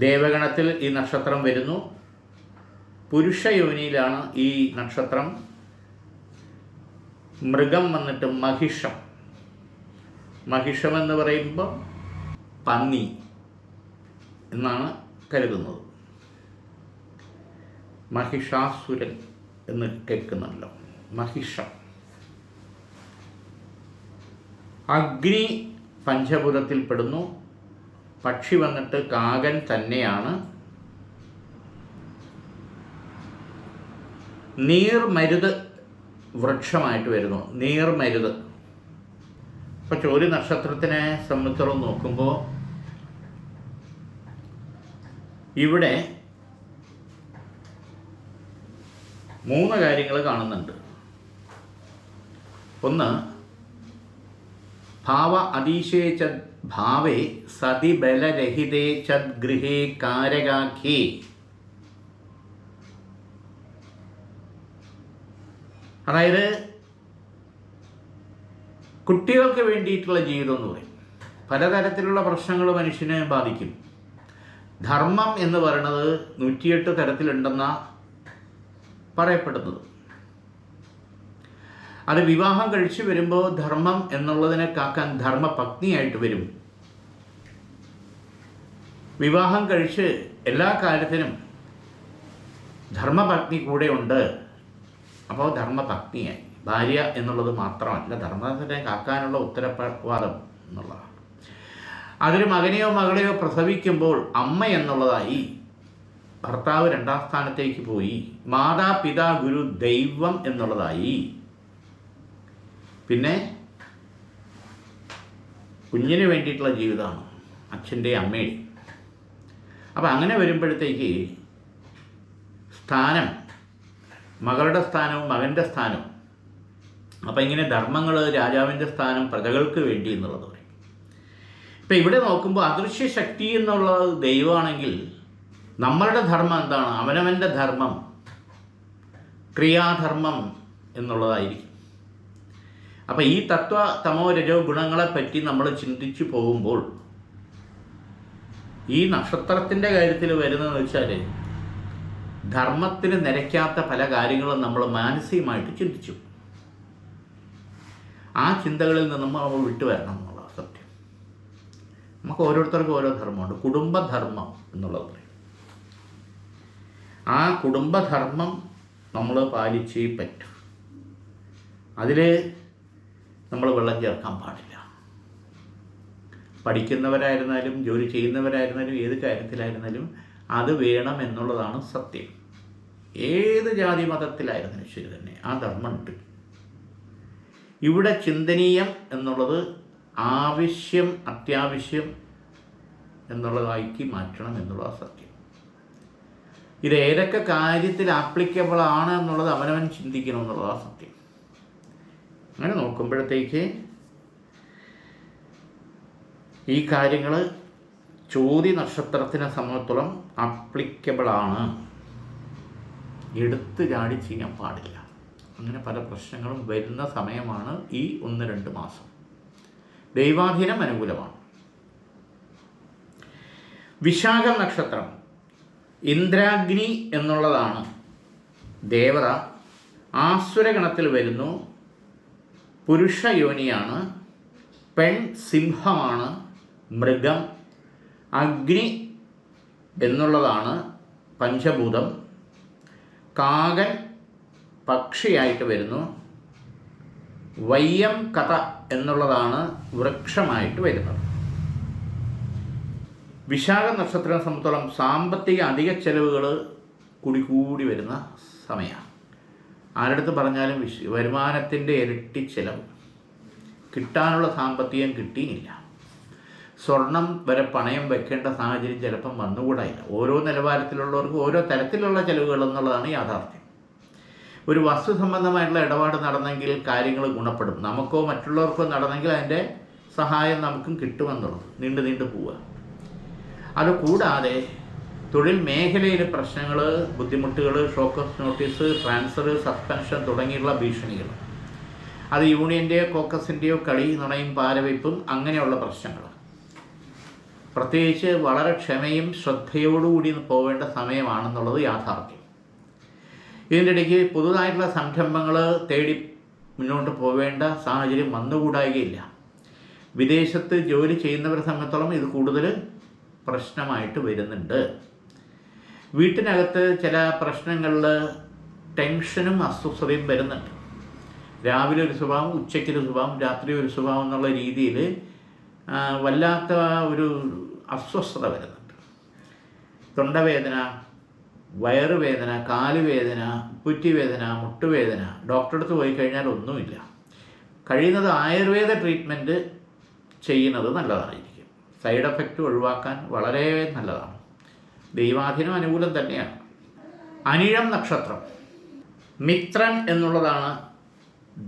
ദേവഗണത്തിൽ ഈ നക്ഷത്രം വരുന്നു. പുരുഷയോനിയിലാണ് ഈ നക്ഷത്രം. മൃഗം വന്നിട്ട് മഹിഷം. മഹിഷമെന്ന് പറയുമ്പോൾ പന്നി എന്നാണ് കരുതുന്നത്. മഹിഷാസുരൻ എന്ന് കേൾക്കുന്നുണ്ടല്ലോ. മഹിഷം. അഗ്നി പഞ്ചഭൂതത്തിൽപ്പെടുന്നു. പക്ഷി വന്നിട്ട് കാകൻ തന്നെയാണ്. നീർമരുത് വൃക്ഷമായിട്ട് വരുന്നു. നീർമരുത്. ഇപ്പോൾ ചോതി നക്ഷത്രത്തിനെ സംബന്ധിച്ചോളം നോക്കുമ്പോൾ ഇവിടെ 3 കാര്യങ്ങൾ കാണുന്നുണ്ട്. ഒന്ന്, ഭാവ അതീശേ ചദ് ഭാവേ സതി ബലരഹിതേ ചദ് ഗൃഹേ കാരകാഖ്യേ. അതായത് കുട്ടികൾക്ക് വേണ്ടിയിട്ടുള്ള ജീവിതം എന്ന് പറയും. പലതരത്തിലുള്ള പ്രശ്നങ്ങൾ മനുഷ്യനെ ബാധിക്കും. ധർമ്മം എന്ന് പറയുന്നത് 108 തരത്തിലുണ്ടെന്നാണ് പറയപ്പെടുന്നത്. അത് വിവാഹം കഴിച്ച് വരുമ്പോൾ ധർമ്മം എന്നുള്ളതിനെ കാക്കാൻ ധർമ്മപത്നിയായിട്ട് വരും. വിവാഹം കഴിച്ച് എല്ലാ കാര്യത്തിനും ധർമ്മപത്നി കൂടെ ഉണ്ട് അപ്പോൾ ധർമ്മപത്നിയായി. ഭാര്യ എന്നുള്ളത് മാത്രമല്ല, ധർമ്മത്തിനെ കാക്കാനുള്ള ഉത്തരവാദം എന്നുള്ളതാണ്. അതൊരു മകനെയോ മകളെയോ പ്രസവിക്കുമ്പോൾ അമ്മ എന്നുള്ളതായി, ഭർത്താവ് രണ്ടാം സ്ഥാനത്തേക്ക് പോയി, മാതാപിതാ ഗുരു ദൈവം എന്നുള്ളതായി, പിന്നെ കുഞ്ഞിന് വേണ്ടിയിട്ടുള്ള ജീവിതമാണ് അച്ഛൻ്റെ അമ്മയുടെ. അപ്പം അങ്ങനെ വരുമ്പോഴത്തേക്ക് സ്ഥാനം, മകളുടെ സ്ഥാനവും മകൻ്റെ സ്ഥാനവും. അപ്പം ഇങ്ങനെ ധർമ്മങ്ങൾ, രാജാവിൻ്റെ സ്ഥാനം പ്രജകൾക്ക് വേണ്ടി എന്നുള്ളത് പറയും. ഇപ്പം ഇവിടെ നോക്കുമ്പോൾ അദൃശ്യ ശക്തി എന്നുള്ളത് ദൈവമാണെങ്കിൽ നമ്മളുടെ ധർമ്മം എന്താണ്? അവനവൻ്റെ ധർമ്മം, ക്രിയാധർമ്മം എന്നുള്ളതായിരിക്കും. അപ്പം ഈ തത്വ തമോ രജോ ഗുണങ്ങളെപ്പറ്റി നമ്മൾ ചിന്തിച്ചു പോകുമ്പോൾ ഈ നക്ഷത്രത്തിൻ്റെ കാര്യത്തിൽ വരുന്നതെന്ന് വെച്ചാൽ ധർമ്മത്തിന് നിരക്കാത്ത പല കാര്യങ്ങളും നമ്മൾ മാനസികമായിട്ട് ചിന്തിച്ചു. ആ ചിന്തകളിൽ നിന്നും നമ്മൾ വിട്ടുവരണം എന്നുള്ള സത്യം. നമുക്ക് ഓരോരുത്തർക്കും ഓരോ ധർമ്മമുണ്ട്. കുടുംബധർമ്മം എന്നുള്ളത് പറയും. ആ കുടുംബധർമ്മം നമ്മൾ പാലിച്ചേ പറ്റൂ. അതിൽ നമ്മൾ വെള്ളം ചേർക്കാൻ പാടില്ല. പഠിക്കുന്നവരായിരുന്നാലും ജോലി ചെയ്യുന്നവരായിരുന്നാലും ഏത് കാര്യത്തിലായിരുന്നാലും അത് വേണം എന്നുള്ളതാണ് സത്യം. ഏത് ജാതി മതത്തിലായിരുന്നാലും ശരി തന്നെ ആ ധർമ്മമുണ്ട്. ഇവിടെ ചിന്തനീയം എന്നുള്ളത് ആവശ്യം, അത്യാവശ്യം എന്നുള്ളതാക്കി മാറ്റണം എന്നുള്ളതാണ് സത്യം. ഇത് ഏതൊക്കെ കാര്യത്തിൽ ആപ്ലിക്കബിൾ ആണ് എന്നുള്ളത് അവനവൻ ചിന്തിക്കണം എന്നുള്ളതാണ് സത്യം. അങ്ങനെ നോക്കുമ്പോഴത്തേക്ക് ഈ കാര്യങ്ങൾ ചോതി നക്ഷത്രത്തിനെ സംബന്ധിച്ചിടത്തോളം ആപ്ലിക്കബിളാണ്. എടുത്ത് ചാടി ചെയ്യാൻ പാടില്ല. അങ്ങനെ പല പ്രശ്നങ്ങളും വരുന്ന സമയമാണ് ഈ 1-2 മാസം. ദൈവാധീനം അനുകൂലമാണ്. വിശാഖ നക്ഷത്രം ഇന്ദ്രാഗ്നി എന്നുള്ളതാണ് ദേവത. ആസുരഗണത്തിൽ വരുന്നു. പുരുഷ യോനിയാണ്. പെൺ സിംഹമാണ്. മൃഗം. അഗ്നി എന്നുള്ളതാണ് പഞ്ചഭൂതം. കാകൻ പക്ഷിയായിട്ട് വരുന്നു. വയ്യം കഥ എന്നുള്ളതാണ് വൃക്ഷമായിട്ട് വരുന്നത്. വിശാഖ നക്ഷത്രത്തെ സംബന്ധിച്ചോളം സാമ്പത്തിക അധിക ചെലവുകൾ കൂടി വരുന്ന സമയമാണ്. ആരടുത്ത് പറഞ്ഞാലും വരുമാനത്തിൻ്റെ ഇരട്ടി ചെലവ്. കിട്ടാനുള്ള സാമ്പത്തികം കിട്ടിയില്ല. സ്വർണം വരെ പണയം വെക്കേണ്ട സാഹചര്യം ചിലപ്പം വന്നുകൂടായില്ല. ഓരോ നിലവാരത്തിലുള്ളവർക്ക് ഓരോ തരത്തിലുള്ള ചെലവുകൾ എന്നുള്ളതാണ് യാഥാർത്ഥ്യം. ഒരു വസ്തു സംബന്ധമായിട്ടുള്ള ഇടപാട് നടന്നെങ്കിൽ കാര്യങ്ങൾ ഗുണപ്പെടും. നമുക്കോ മറ്റുള്ളവർക്കോ നടന്നെങ്കിൽ അതിൻ്റെ സഹായം നമുക്കും കിട്ടുമെന്നുള്ളത് നീണ്ടു പോവുക. അതുകൂടാതെ തൊഴിൽ മേഖലയിൽ പ്രശ്നങ്ങൾ, ബുദ്ധിമുട്ടുകൾ, ഷോക്കസ് നോട്ടീസ്, ട്രാൻസ്ഫർ, സസ്പെൻഷൻ തുടങ്ങിയുള്ള ഭീഷണികൾ. അത് യൂണിയൻ്റെയോ കോക്കസിൻ്റെയോ കളി, നുണയും പാരവയ്പ്പും അങ്ങനെയുള്ള പ്രശ്നങ്ങൾ. പ്രത്യേകിച്ച് വളരെ ക്ഷമയും ശ്രദ്ധയോടുകൂടി പോവേണ്ട സമയമാണെന്നുള്ളത് യാഥാർത്ഥ്യം. ഇതിൻ്റെ ഇടയ്ക്ക് പുതുതായിട്ടുള്ള സംരംഭങ്ങൾ തേടി മുന്നോട്ട് പോവേണ്ട സാഹചര്യം വന്നുകൂടായികയില്ല. വിദേശത്ത് ജോലി ചെയ്യുന്നവരെ സംബന്ധിച്ചോളം ഇത് കൂടുതൽ പ്രശ്നമായിട്ട് വരുന്നുണ്ട്. വീട്ടിനകത്ത് ചില പ്രശ്നങ്ങളിൽ ടെൻഷനും അസ്വസ്ഥതയും വരുന്നുണ്ട്. രാവിലെ ഒരു സ്വഭാവം, ഉച്ചയ്ക്കൊരു സ്വഭാവം, രാത്രി ഒരു സ്വഭാവം എന്നുള്ള രീതിയിൽ വല്ലാത്ത ഒരു അസ്വസ്ഥത വരുന്നുണ്ട്. തൊണ്ടവേദന, വയറുവേദന, കാലുവേദന, ഉപ്പുറ്റിവേദന, മുട്ടുവേദന. ഡോക്ടറെ അടുത്ത് പോയി കഴിഞ്ഞാൽ ഒന്നുമില്ല. കഴിയുന്നത് ആയുർവേദ ട്രീറ്റ്മെൻറ്റ് ചെയ്യുന്നത് നല്ലതായിരിക്കും. സൈഡ് എഫക്റ്റ് ഒഴിവാക്കാൻ വളരെ നല്ലതാണ്. ദൈവാധീനം അനുകൂലം തന്നെയാണ്. അനിഴം നക്ഷത്രം മിത്രൻ എന്നുള്ളതാണ്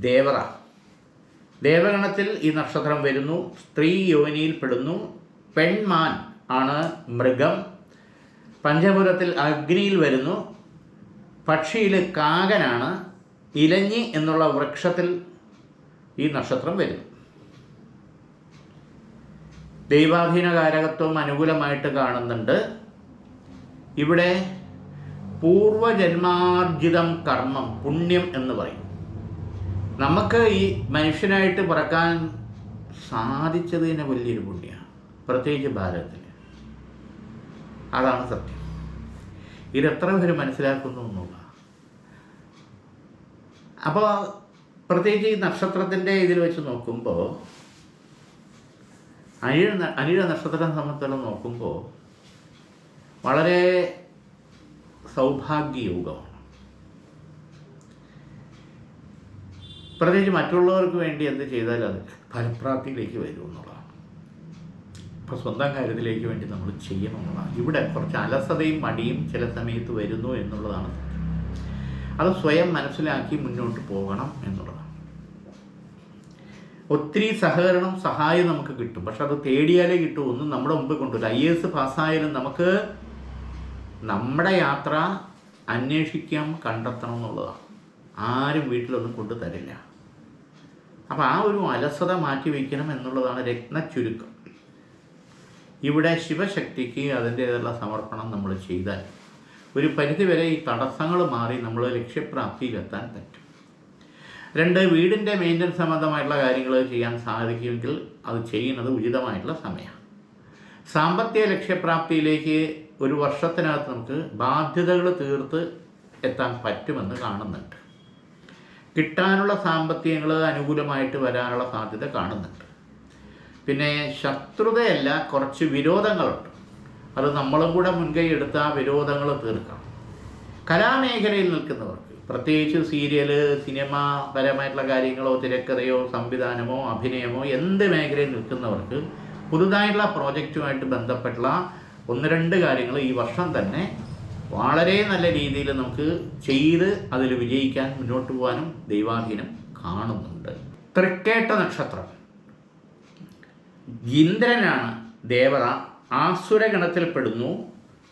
ദേവത. ദേവഗണത്തിൽ ഈ നക്ഷത്രം വരുന്നു. സ്ത്രീ യോനിയിൽപ്പെടുന്നു. പെൺമാൻ ആണ് മൃഗം. പഞ്ചഭൂതത്തിൽ അഗ്നിയിൽ വരുന്നു. പക്ഷിയിൽ കാകനാണ്. ഇലഞ്ഞി എന്നുള്ള വൃക്ഷത്തിൽ ഈ നക്ഷത്രം വരുന്നു. ദൈവാധീന കാരകത്വം അനുകൂലമായിട്ട് കാണുന്നുണ്ട്. ഇവിടെ പൂർവജന്മാർജിതം കർമ്മം, പുണ്യം എന്ന് പറയും. നമുക്ക് ഈ മനുഷ്യനായിട്ട് പിറക്കാൻ സാധിച്ചത് തന്നെ വലിയൊരു പുണ്യമാണ്, പ്രത്യേകിച്ച് ഭാരതത്തിൽ. അതാണ് സത്യം. ഇതെത്ര പേര് മനസ്സിലാക്കുന്നു എന്നുള്ള അപ്പോൾ പ്രത്യേകിച്ച് ഈ നക്ഷത്രത്തിൻ്റെ ഇതിൽ വെച്ച് നോക്കുമ്പോൾ അനിഴ നക്ഷത്രം സംബന്ധിച്ചെല്ലാം നോക്കുമ്പോൾ വളരെ സൗഭാഗ്യയോഗമാണ്. പ്രത്യേകിച്ച് മറ്റുള്ളവർക്ക് വേണ്ടി എന്ത് ചെയ്താൽ അത് ഫലപ്രാപ്തിയിലേക്ക് വരും എന്നുള്ളതാണ്. ഇപ്പോൾ സ്വന്തം കാര്യത്തിലേക്ക് വേണ്ടി നമ്മൾ ചെയ്യണം എന്നുള്ളതാണ്. ഇവിടെ കുറച്ച് അലസതയും മടിയും ചില സമയത്ത് വരുന്നു എന്നുള്ളതാണ്. അത് സ്വയം മനസ്സിലാക്കി മുന്നോട്ട് പോകണം എന്നുള്ളതാണ്. ഒത്തിരി സഹായം നമുക്ക് കിട്ടും. പക്ഷെ അത് തേടിയാലേ കിട്ടും. ഒന്നും നമ്മുടെ മുമ്പിൽ കൊണ്ടുവരില്ല. IAS പാസ്സായാലും നമുക്ക് നമ്മുടെ യാത്ര അന്വേഷിക്കാം, കണ്ടെത്തണം എന്നുള്ളതാണ്. ആരും വീട്ടിലൊന്നും കൊണ്ടു തരില്ല. അപ്പോൾ ആ ഒരു അലസത മാറ്റി വയ്ക്കണം എന്നുള്ളതാണ് രത്നച്ചുരുക്കം. ഇവിടെ ശിവശക്തിക്ക് അതിൻ്റേതുള്ള സമർപ്പണം നമ്മൾ ചെയ്താൽ ഒരു പരിധിവരെ ഈ തടസ്സങ്ങൾ മാറി നമ്മൾ ലക്ഷ്യപ്രാപ്തിയിലെത്താൻ പറ്റും. 2, വീടിൻ്റെ മെയിൻ്റനൻസ് സംബന്ധമായിട്ടുള്ള കാര്യങ്ങൾ ചെയ്യാൻ സാധിക്കുമെങ്കിൽ അത് ചെയ്യുന്നത് ഉചിതമായിട്ടുള്ള സമയമാണ്. സാമ്പത്തിക ലക്ഷ്യപ്രാപ്തിയിലേക്ക് ഒരു വർഷത്തിനകത്ത് നമുക്ക് ബാധ്യതകൾ തീർത്ത് എത്താൻ പറ്റുമെന്ന് കാണുന്നുണ്ട്. കിട്ടാനുള്ള സാമ്പത്തികങ്ങൾ അനുകൂലമായിട്ട് വരാനുള്ള സാധ്യത കാണുന്നുണ്ട്. പിന്നെ ശത്രുതയല്ല, കുറച്ച് വിരോധങ്ങളുണ്ട്. അത് നമ്മളും കൂടെ മുൻകൈ എടുത്ത് ആ വിരോധങ്ങൾ തീർക്കണം. കലാമേഖലയിൽ നിൽക്കുന്നവർക്ക്, പ്രത്യേകിച്ച് സീരിയൽ, സിനിമ പരമായിട്ടുള്ള കാര്യങ്ങളോ തിരക്കഥയോ സംവിധാനമോ അഭിനയമോ എന്ത് മേഖലയിൽ നിൽക്കുന്നവർക്ക് പുതുതായിട്ടുള്ള പ്രോജക്റ്റുമായിട്ട് ബന്ധപ്പെട്ടുള്ള 1-2 കാര്യങ്ങൾ ഈ വർഷം തന്നെ വളരെ നല്ല രീതിയിൽ നമുക്ക് ചെയ്ത് അതിൽ വിജയിക്കാൻ മുന്നോട്ട് പോകാനും ദൈവാധീനം കാണുന്നുണ്ട്. തൃക്കേട്ട നക്ഷത്രം. ഇന്ദ്രനാണ് ദേവത. ആസുരഗണത്തിൽപ്പെടുന്നു.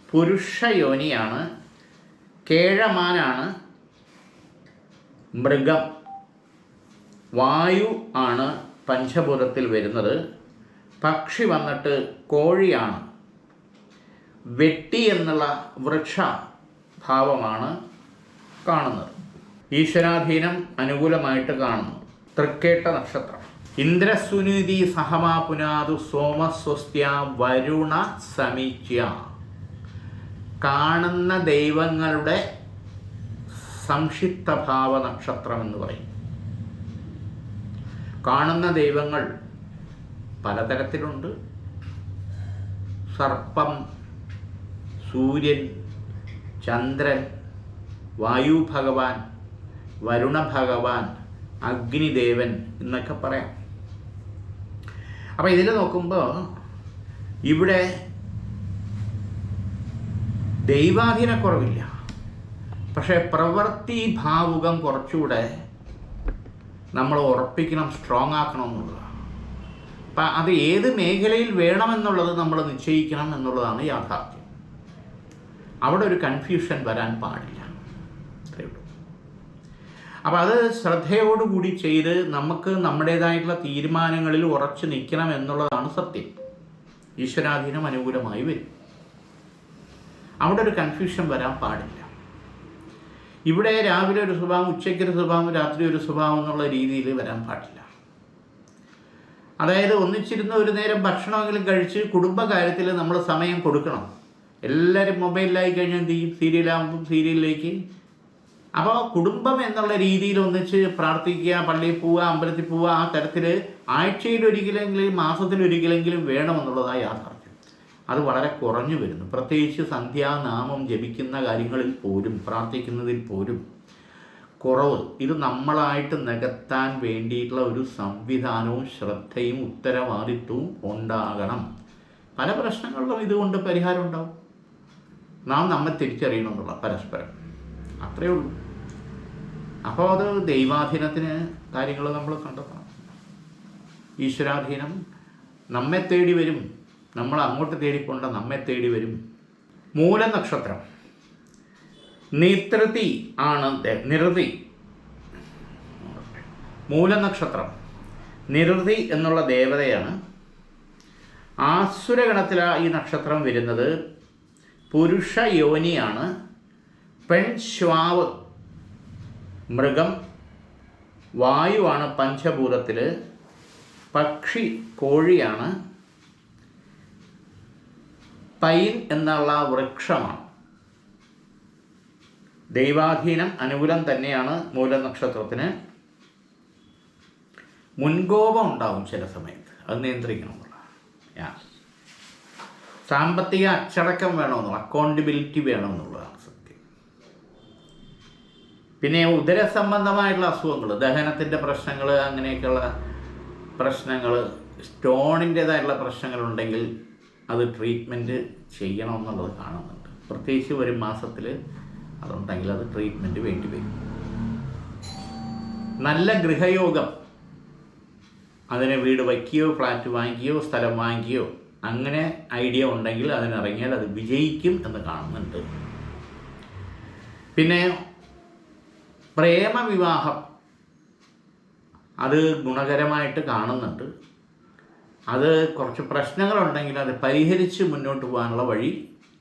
പുരുഷയോനിയാണ്. കേഴമാനാണ്. മൃഗം. വായു ആണ് പഞ്ചഭൂതത്തിൽ വരുന്നത്. പക്ഷി വന്നിട്ട് കോഴിയാണ്. വെട്ടി എന്നുള്ള വൃക്ഷ ഭാവമാണ് കാണുന്നത്. ഈശ്വരാധീനം അനുകൂലമായിട്ട് കാണുന്നു. തൃക്കേട്ട നക്ഷത്രം. ഇന്ദ്രസുനിധി സഹമാ പുനാതു സോമസ്വസ്ത്യ വരുണ സമീച്യ. കാണുന്ന ദൈവങ്ങളുടെ സംക്ഷിപ്തഭാവ നക്ഷത്രം എന്ന് പറയും. കാണുന്ന ദൈവങ്ങൾ പലതരത്തിലുണ്ട്. സർപ്പം, സൂര്യൻ, ചന്ദ്രൻ, വായു ഭഗവാൻ, വരുണ ഭഗവാൻ, അഗ്നിദേവൻ എന്നൊക്കെ പറയാം. അപ്പോൾ ഇതിൽ നോക്കുമ്പോൾ ഇവിടെ ദൈവാധീനക്കുറവില്ല. പക്ഷേ പ്രവൃത്തി ഭാവുകം കുറച്ചുകൂടെ നമ്മൾ ഉറപ്പിക്കണം, സ്ട്രോങ് ആക്കണം എന്നുള്ളതാണ്. അപ്പം അത് ഏത് മേഖലയിൽ വേണമെന്നുള്ളത് നമ്മൾ നിശ്ചയിക്കണം എന്നുള്ളതാണ് യാഥാർത്ഥ്യം. അവിടെ ഒരു കൺഫ്യൂഷൻ വരാൻ പാടില്ല. അത്രയേ ഉള്ളൂ. അപ്പോൾ അത് ശ്രദ്ധയോടുകൂടി ചെയ്ത് നമുക്ക് നമ്മുടേതായിട്ടുള്ള തീരുമാനങ്ങളിൽ ഉറച്ചു നിൽക്കണം എന്നുള്ളതാണ് സത്യം. ഈശ്വരാധീനം അനുകൂലമായി വരും. അവിടെ ഒരു കൺഫ്യൂഷൻ വരാൻ പാടില്ല. ഇവിടെ രാവിലെ ഒരു സ്വഭാവം, ഉച്ചയ്ക്ക് ഒരു സ്വഭാവം, രാത്രി ഒരു സ്വഭാവം എന്നുള്ള രീതിയിൽ വരാൻ പാടില്ല. അതായത് ഒന്നിച്ചിരുന്ന് ഒരു നേരം ഭക്ഷണമെങ്കിലും കഴിച്ച് കുടുംബകാര്യത്തിൽ നമ്മൾ സമയം കൊടുക്കണം. എല്ലാവരും മൊബൈലിലായി കഴിഞ്ഞാൽ എന്ത് ചെയ്യും? സീരിയലാകുമ്പം സീരിയലിലേക്ക്. അപ്പോൾ കുടുംബം എന്നുള്ള രീതിയിൽ ഒന്നിച്ച് പ്രാർത്ഥിക്കുക, പള്ളിയിൽ പോവുക, അമ്പലത്തിൽ പോവുക, ആ തരത്തിൽ ആഴ്ചയിലൊരിക്കലെങ്കിലും മാസത്തിലൊരിക്കലെങ്കിലും വേണമെന്നുള്ളതാണ് യാഥാർത്ഥ്യം. അത് വളരെ കുറഞ്ഞു വരുന്നു. പ്രത്യേകിച്ച് സന്ധ്യാനാമം ജപിക്കുന്ന കാര്യങ്ങളിൽ പോലും, പ്രാർത്ഥിക്കുന്നതിൽ പോലും കുറവ്. ഇത് നമ്മളായിട്ട് നികത്താൻ വേണ്ടിയിട്ടുള്ള ഒരു സംവിധാനവും ശ്രദ്ധയും ഉത്തരവാദിത്വവും ഉണ്ടാകണം. പല പ്രശ്നങ്ങളിലും ഇതുകൊണ്ട് പരിഹാരം ഉണ്ടാവും. നാം നമ്മെ തിരിച്ചറിയണമെന്നുള്ള പരസ്പരം, അത്രയേ ഉള്ളൂ. അപ്പോൾ അത് ദൈവാധീനത്തിന് കാര്യങ്ങൾ നമ്മൾ കണ്ടെത്തണം. ഈശ്വരാധീനം നമ്മെ തേടി വരും. നമ്മൾ അങ്ങോട്ട് തേടിപ്പോണ്ട, നമ്മെ തേടി വരും. മൂലനക്ഷത്രം. നിതൃതി ആണ് നിറുതി. മൂലനക്ഷത്രം നിറുതി എന്നുള്ള ദേവതയാണ്. ആസുരഗണത്തിലാണ് ഈ നക്ഷത്രം വരുന്നത്. പുരുഷ യോനിയാണ്. പെൺശ്വാവ്. മൃഗം. വായുവാണ് പഞ്ചഭൂതത്തിൽ. പക്ഷി കോഴിയാണ്. പൈൻ എന്നുള്ള വൃക്ഷമാണ്. ദൈവാധീനം അനുകൂലം തന്നെയാണ് മൂലനക്ഷത്രത്തിന്. മുൻകോപം ഉണ്ടാവും ചില സമയത്ത്, അത് നിയന്ത്രിക്കണം എന്നുള്ളതാണ്. സാമ്പത്തിക അച്ചടക്കം വേണമെന്നുള്ള, അക്കൗണ്ടബിലിറ്റി വേണമെന്നുള്ളതാണ് സത്യം. പിന്നെ ഉദരസംബന്ധമായിട്ടുള്ള അസുഖങ്ങൾ, ദഹനത്തിൻ്റെ പ്രശ്നങ്ങൾ, അങ്ങനെയൊക്കെയുള്ള പ്രശ്നങ്ങൾ, സ്റ്റോണിൻ്റേതായിട്ടുള്ള പ്രശ്നങ്ങളുണ്ടെങ്കിൽ അത് ട്രീറ്റ്മെൻറ്റ് ചെയ്യണമെന്നുള്ളത് കാണുന്നുണ്ട്. പ്രത്യേകിച്ച് ഒരു മാസത്തിൽ അതുണ്ടെങ്കിൽ അത് ട്രീറ്റ്മെൻറ്റ് വേണ്ടി വരും. നല്ല ഗൃഹയോഗം, അതിന് വീട് വയ്ക്കുകയോ ഫ്ലാറ്റ് വാങ്ങിക്കുകയോ സ്ഥലം വാങ്ങിക്കുകയോ അങ്ങനെ ഐഡിയ ഉണ്ടെങ്കിൽ അതിനിറങ്ങിയാൽ അത് വിജയിക്കും എന്ന് കാണുന്നുണ്ട്. പിന്നെ പ്രേമവിവാഹം, അത് ഗുണകരമായിട്ട് കാണുന്നുണ്ട്. അത് കുറച്ച് പ്രശ്നങ്ങളുണ്ടെങ്കിൽ അത് പരിഹരിച്ച് മുന്നോട്ട് പോകാനുള്ള വഴി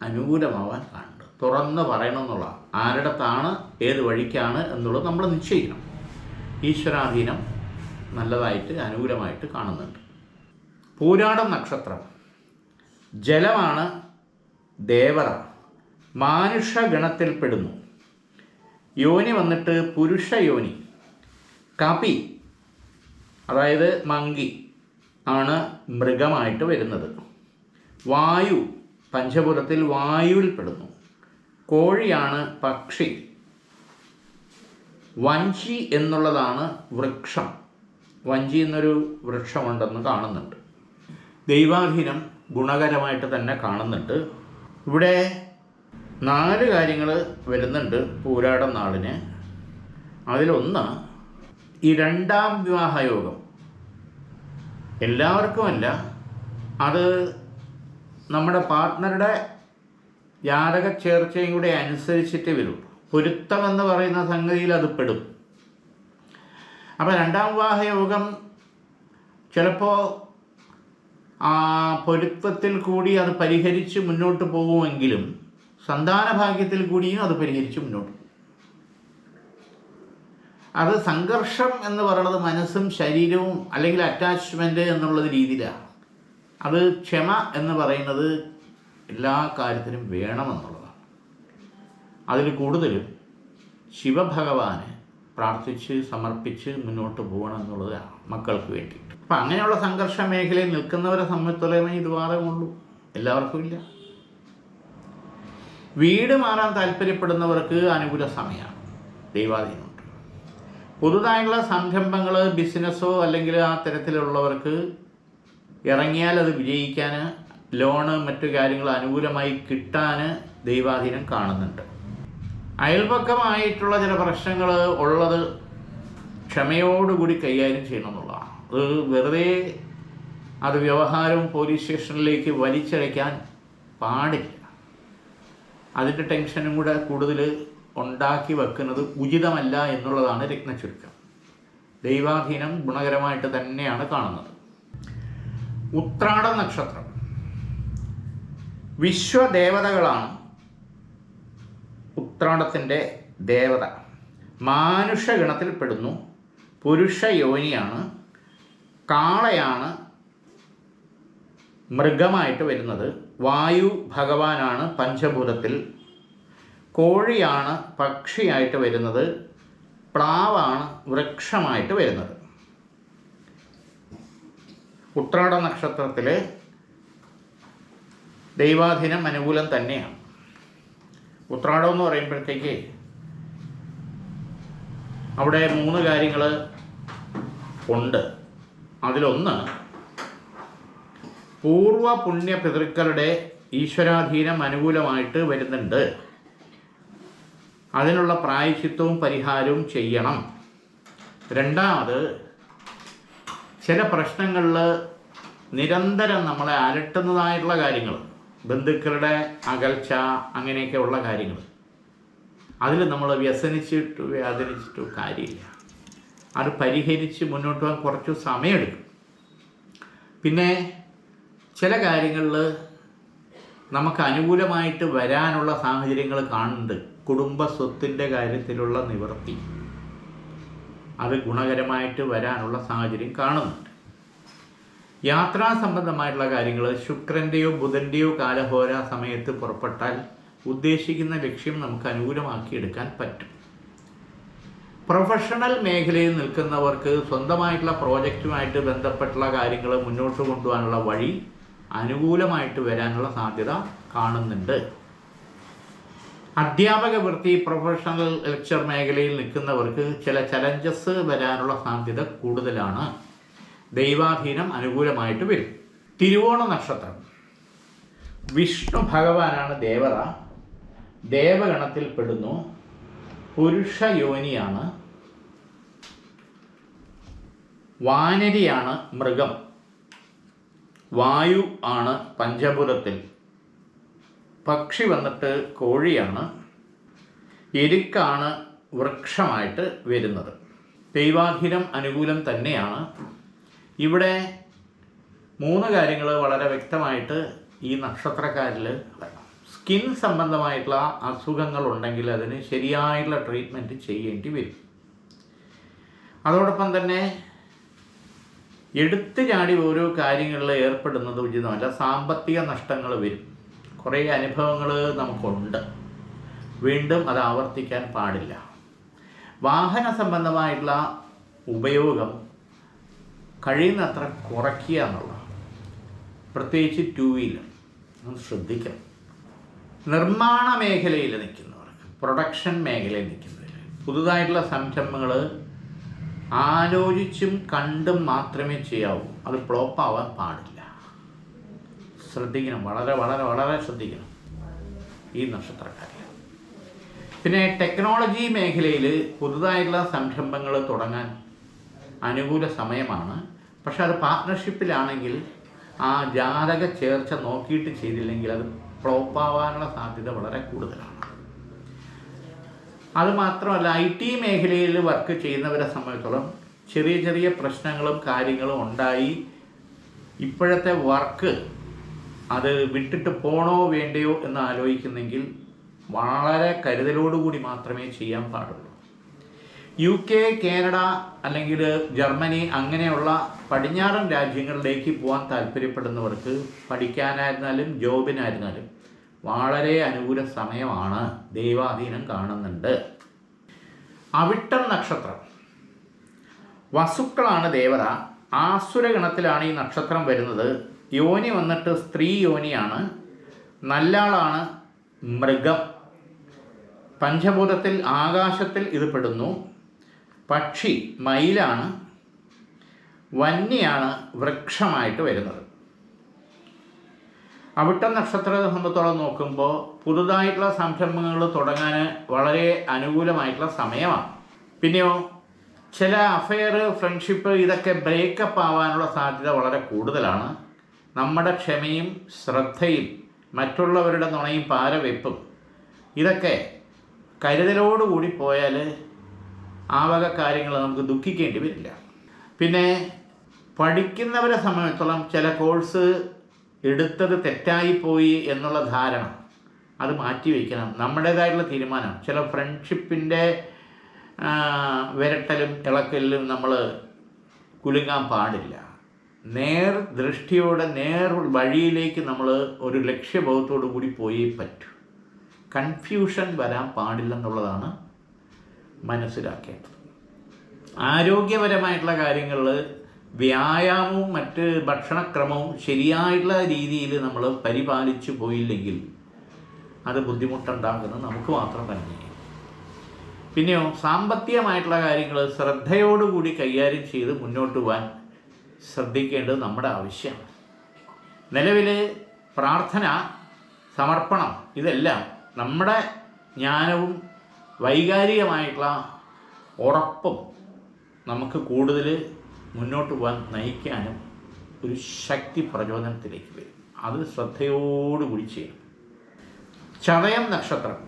അനുകൂലമാവാൻ കാണുന്നുണ്ട്. തുറന്ന് പറയണമെന്നുള്ള, ആരുടെത്താണ് ഏത് വഴിക്കാണ് എന്നുള്ളത് നമ്മൾ നിശ്ചയിക്കണം. ഈശ്വരാധീനം നല്ലതായിട്ട് അനുകൂലമായിട്ട് കാണുന്നുണ്ട്. പൂരാടം നക്ഷത്രം, ജലമാണ്, ദേവത, മാനുഷഗണത്തിൽപ്പെടുന്നു. യോനി വന്നിട്ട് പുരുഷ യോനി. കപി അതായത് മങ്കി ആണ് മൃഗമായിട്ട് വരുന്നത്. വായു പഞ്ചഭൂതത്തിൽ വായുവിൽപ്പെടുന്നു. കോഴിയാണ് പക്ഷി. വഞ്ചി എന്നുള്ളതാണ് വൃക്ഷം. വഞ്ചി എന്നൊരു വൃക്ഷമുണ്ടെന്ന് കാണുന്നുണ്ട്. ദൈവാധീനം ഗുണകരമായിട്ട് തന്നെ കാണുന്നുണ്ട്. ഇവിടെ 4 കാര്യങ്ങൾ വരുന്നുണ്ട് പൂരാടം നാളിന്. അതിലൊന്ന് ഈ 2ാം വിവാഹയോഗം. എല്ലാവർക്കുമല്ല, അത് നമ്മുടെ പാർട്ട്ണറുടെ ജാതക ചേർച്ചയും കൂടെ അനുസരിച്ചിട്ട് വരും. പൊരുത്തമെന്ന് പറയുന്ന സംഗതിയിൽ അത് പെടും. അപ്പോൾ 2ാം വിവാഹയോഗം ചിലപ്പോൾ പൊരുത്തത്തിൽ കൂടി അത് പരിഹരിച്ച് മുന്നോട്ട് പോകുമെങ്കിലും സന്താന ഭാഗ്യത്തിൽ കൂടിയും അത് പരിഹരിച്ച് മുന്നോട്ട് പോകും. അത് സംഘർഷം എന്ന് പറയുന്നത് മനസ്സും ശരീരവും അല്ലെങ്കിൽ അറ്റാച്ച്മെൻറ്റ് എന്നുള്ളത് രീതിയിലാണ്. അത് ക്ഷമ എന്ന് പറയുന്നത് എല്ലാ കാര്യത്തിനും വേണമെന്നുള്ളതാണ്. അതിൽ കൂടുതലും ശിവഭഗവാനെ പ്രാർത്ഥിച്ച് സമർപ്പിച്ച് മുന്നോട്ട് പോകണം എന്നുള്ളതാണ് മക്കൾക്ക് വേണ്ടിയിട്ട്. അപ്പം അങ്ങനെയുള്ള സംഘർഷ മേഖലയിൽ നിൽക്കുന്നവരെ സംബന്ധിച്ചിടത്തോളം ഇത് വാദമുള്ളൂ, എല്ലാവർക്കും ഇല്ല. വീട് മാറാൻ താല്പര്യപ്പെടുന്നവർക്ക് അനുകൂല സമയമാണ്, ദൈവാധീനമുണ്ട്. പുതുതായുള്ള സംരംഭങ്ങൾ, ബിസിനസ്സോ അല്ലെങ്കിൽ ആ തരത്തിലുള്ളവർക്ക് ഇറങ്ങിയാൽ അത് വിജയിക്കാൻ, ലോണ് മറ്റു കാര്യങ്ങൾ അനുകൂലമായി കിട്ടാൻ ദൈവാധീനം കാണുന്നുണ്ട്. അയൽപക്കമായിട്ടുള്ള ചില പ്രശ്നങ്ങൾ ഉള്ളത് ക്ഷമയോടുകൂടി കൈകാര്യം ചെയ്യണമെന്നുള്ളതാണ്. അത് വെറുതെ അത് വ്യവഹാരവും പോലീസ് സ്റ്റേഷനിലേക്ക് വലിച്ചഴയ്ക്കാൻ പാടില്ല. അതിൻ്റെ ടെൻഷനും കൂടെ കൂടുതൽ ഉണ്ടാക്കി വെക്കുന്നത് ഉചിതമല്ല എന്നുള്ളതാണ് രത്നചുരുക്കം. ദൈവാധീനം ഗുണകരമായിട്ട് തന്നെയാണ് കാണുന്നത്. ഉത്രാട നക്ഷത്രം, വിശ്വദേവതകളാണ് ഉത്രാടത്തിൻ്റെ ദേവത. മാനുഷഗണത്തിൽപ്പെടുന്നു. പുരുഷ യോനിയാണ്. കാളയാണ് മൃഗമായിട്ട് വരുന്നത്. വായു ഭഗവാനാണ് പഞ്ചഭൂതത്തിൽ. കോഴിയാണ് പക്ഷിയായിട്ട് വരുന്നത്. പ്ലാവാണ് വൃക്ഷമായിട്ട് വരുന്നത്. ഉത്രാട നക്ഷത്രത്തിൽ ദൈവാധീനം അനുകൂലം തന്നെയാണ്. ഉത്രാടം എന്ന് പറയുമ്പോഴത്തേക്ക് അവിടെ 3 കാര്യങ്ങൾ ഉണ്ട്. അതിലൊന്ന് പൂർവ പുണ്യ പിതൃക്കളുടെ ഈശ്വരാധീനം അനുകൂലമായിട്ട് വരുന്നുണ്ട്. അതിനുള്ള പ്രായശ്ചിത്തവും പരിഹാരവും ചെയ്യണം. രണ്ടാമത്, ചില പ്രശ്നങ്ങളിൽ നിരന്തരം നമ്മളെ അലട്ടുന്നതായിട്ടുള്ള കാര്യങ്ങൾ, ബന്ധുക്കളുടെ അകൽച്ച, അങ്ങനെയൊക്കെയുള്ള കാര്യങ്ങൾ, അതിൽ നമ്മൾ വേദനിച്ചിട്ടോ കാര്യമില്ല. അത് പരിഹരിച്ച് മുന്നോട്ട് പോകാൻ കുറച്ച് സമയമെടുക്കും. പിന്നെ ചില കാര്യങ്ങളിൽ നമുക്ക് അനുകൂലമായിട്ട് വരാനുള്ള സാഹചര്യങ്ങൾ കാണുന്നുണ്ട്. കുടുംബ സ്വത്തിൻ്റെ കാര്യത്തിലുള്ള നിവൃത്തി, അത് ഗുണകരമായിട്ട് വരാനുള്ള സാഹചര്യം കാണുന്നുണ്ട്. യാത്രാ സംബന്ധമായിട്ടുള്ള കാര്യങ്ങൾ ശുക്രൻ്റെയോ ബുധൻ്റെയോ കാലഹോര സമയത്ത് പുറപ്പെട്ടാൽ ഉദ്ദേശിക്കുന്ന ലക്ഷ്യം നമുക്ക് അനുകൂലമാക്കിയെടുക്കാൻ പറ്റും. പ്രൊഫഷണൽ മേഖലയിൽ നിൽക്കുന്നവർക്ക് സ്വന്തമായിട്ടുള്ള പ്രോജക്റ്റുമായിട്ട് ബന്ധപ്പെട്ടുള്ള കാര്യങ്ങൾ മുന്നോട്ട് കൊണ്ടുപോകാനുള്ള വഴി അനുകൂലമായിട്ട് വരാനുള്ള സാധ്യത കാണുന്നുണ്ട്. അധ്യാപക വൃത്തി, പ്രൊഫഷണൽ ലെക്ചർ മേഖലയിൽ നിൽക്കുന്നവർക്ക് ചില ചലഞ്ചസ് വരാനുള്ള സാധ്യത കൂടുതലാണ്. ദൈവാധീനം അനുകൂലമായിട്ട് വരും. തിരുവോണ നക്ഷത്രം. വിഷ്ണു ഭഗവാനാണ് ദേവത. ദേവഗണത്തിൽ പെടുന്നു. പുരുഷ യോനിയാണ്. വാനരിയാണ് മൃഗം. വായു ആണ് പഞ്ചഭൂതത്തിൽ. പക്ഷി വന്നിട്ട് കോഴിയാണ്. എരുക്കാണ് വൃക്ഷമായിട്ട് വരുന്നത്. ദൈവാധീനം അനുകൂലം തന്നെയാണ്. ഇവിടെ 3 കാര്യങ്ങൾ വളരെ വ്യക്തമായിട്ട് ഈ നക്ഷത്രക്കാരിൽ വേണം. സ്കിൻ സംബന്ധമായിട്ടുള്ള അസുഖങ്ങളുണ്ടെങ്കിൽ അതിന് ശരിയായിട്ടുള്ള ട്രീറ്റ്മെൻറ്റ് ചെയ്യേണ്ടി വരും. അതോടൊപ്പം തന്നെ എടുത്തു ചാടി ഓരോ കാര്യങ്ങളിൽ ഏർപ്പെടുന്നത് ഉചിതമല്ല. സാമ്പത്തിക നഷ്ടങ്ങൾ വരും. കുറേ അനുഭവങ്ങൾ നമുക്കുണ്ട്. വീണ്ടും അത് ആവർത്തിക്കാൻ പാടില്ല. വാഹന സംബന്ധമായിട്ടുള്ള ഉപയോഗം കഴിയുന്നത്ര കുറയ്ക്കുക എന്നുള്ളതാണ്. പ്രത്യേകിച്ച് 2 വീലർ ശ്രദ്ധിക്കണം. നിർമ്മാണ മേഖലയിൽ നിൽക്കുന്നവർക്ക്, പ്രൊഡക്ഷൻ മേഖലയിൽ നിൽക്കുന്നവർ, പുതുതായിട്ടുള്ള സംരംഭങ്ങൾ ആലോചിച്ചും കണ്ടും മാത്രമേ ചെയ്യാവൂ. അത് ഫ്ലോപ്പാവാൻ പാടില്ല. ശ്രദ്ധിക്കണം. വളരെ വളരെ വളരെ ശ്രദ്ധിക്കണം ഈ നക്ഷത്രക്കാരെ. പിന്നെ ടെക്നോളജി മേഖലയിൽ പുതുതായിട്ടുള്ള സംരംഭങ്ങൾ തുടങ്ങാൻ അനുകൂല സമയമാണ്. പക്ഷെ അത് പാർട്ട്ണർഷിപ്പിലാണെങ്കിൽ ആ ജാതക ചേർച്ച നോക്കിയിട്ട് ചെയ്തില്ലെങ്കിൽ അത് ഫ്ലോപ്പാവാനുള്ള സാധ്യത വളരെ കൂടുതലാണ്. അതുമാത്രമല്ല, IT മേഖലയിൽ വർക്ക് ചെയ്യുന്നവരെ സംബന്ധിച്ചിടത്തോളം ചെറിയ ചെറിയ പ്രശ്നങ്ങളും കാര്യങ്ങളും ഉണ്ടായി ഇപ്പോഴത്തെ വർക്ക് അത് വിട്ടിട്ട് പോണോ വേണ്ടയോ എന്ന് ആലോചിക്കുന്നെങ്കിൽ വളരെ കരുതലോടുകൂടി മാത്രമേ ചെയ്യാൻ പാടുള്ളൂ. UK, കാനഡ അല്ലെങ്കിൽ ജർമ്മനി അങ്ങനെയുള്ള പടിഞ്ഞാറൻ രാജ്യങ്ങളിലേക്ക് പോകാൻ താല്പര്യപ്പെടുന്നവർക്ക് പഠിക്കാനായിരുന്നാലും ജോബിനായിരുന്നാലും വളരെ അനുകൂല സമയമാണ്. ദൈവാധീനം കാണുന്നുണ്ട്. അവിട്ടം നക്ഷത്രം. വസുക്കളാണ് ദേവത. ആസുരഗണത്തിലാണ് ഈ നക്ഷത്രം വരുന്നത്. യോനി വന്നിട്ട് സ്ത്രീ യോനിയാണ്. നല്ലാളാണ് മൃഗം. പഞ്ചഭൂതത്തിൽ ആകാശത്തിൽ ഇത് പെടുന്നു. പക്ഷി മയിലാണ്. വന്യാണ് വൃക്ഷമായിട്ട് വരുന്നത്. അവിട്ടം നക്ഷത്രത്തെ സംബന്ധിച്ചോളം നോക്കുമ്പോൾ പുതുതായിട്ടുള്ള സംരംഭങ്ങൾ തുടങ്ങാൻ വളരെ അനുകൂലമായിട്ടുള്ള സമയമാണ്. പിന്നെയോ ചില അഫെയർ, ഫ്രണ്ട്ഷിപ്പ് ഇതൊക്കെ ബ്രേക്കപ്പ് ആവാനുള്ള സാധ്യത വളരെ കൂടുതലാണ്. നമ്മുടെ ക്ഷമയും ശ്രദ്ധയും മറ്റുള്ളവരുടെ നുണയും പാരവെപ്പും ഇതൊക്കെ കരുതലോടുകൂടി പോയാൽ ആ വക കാര്യങ്ങൾ നമുക്ക് ദുഃഖിക്കേണ്ടി വരില്ല. പിന്നെ പഠിക്കുന്നവരെ സംബന്ധിച്ചിടത്തോളം ചില കോഴ്സ് എടുത്തത് തെറ്റായിപ്പോയി എന്നുള്ള ധാരണ അത് മാറ്റിവെക്കണം. നമ്മുടേതായിട്ടുള്ള തീരുമാനം. ചില ഫ്രണ്ട്ഷിപ്പിൻ്റെ വിരട്ടലും ഇളക്കലിലും നമ്മൾ കുലുങ്ങാൻ പാടില്ല. നേർ ദൃഷ്ടിയോടെ നേർ വഴിയിലേക്ക് നമ്മൾ ഒരു ലക്ഷ്യബോധത്തോടു കൂടി പോയേ പറ്റൂ. കൺഫ്യൂഷൻ വരാൻ പാടില്ലെന്നുള്ളതാണ് മനസ്സിലാക്കേണ്ടത്. ആരോഗ്യപരമായിട്ടുള്ള കാര്യങ്ങളിൽ വ്യായാമവും മറ്റ് ഭക്ഷണക്രമവും ശരിയായിട്ടുള്ള രീതിയിൽ നമ്മൾ പരിപാലിച്ചു പോയില്ലെങ്കിൽ അത് ബുദ്ധിമുട്ടുണ്ടാക്കുന്നത് നമുക്ക് മാത്രം തന്നെ. പിന്നെയോ സാമ്പത്തികമായിട്ടുള്ള കാര്യങ്ങൾ ശ്രദ്ധയോടുകൂടി കൈകാര്യം ചെയ്ത് മുന്നോട്ട് പോകാൻ ശ്രദ്ധിക്കേണ്ടത് നമ്മുടെ ആവശ്യമാണ്. നിലവിൽ പ്രാർത്ഥന, സമർപ്പണം ഇതെല്ലാം നമ്മുടെ ജ്ഞാനവും വൈകാരികമായിട്ടുള്ള ഉറപ്പും നമുക്ക് കൂടുതൽ മുന്നോട്ട് പോകാൻ നയിക്കാനും ഒരു ശക്തി പ്രചോദനത്തിലേക്ക് വരും. അത് ശ്രദ്ധയോടുകൂടി ചെയ്യണം. ചതയം നക്ഷത്രം.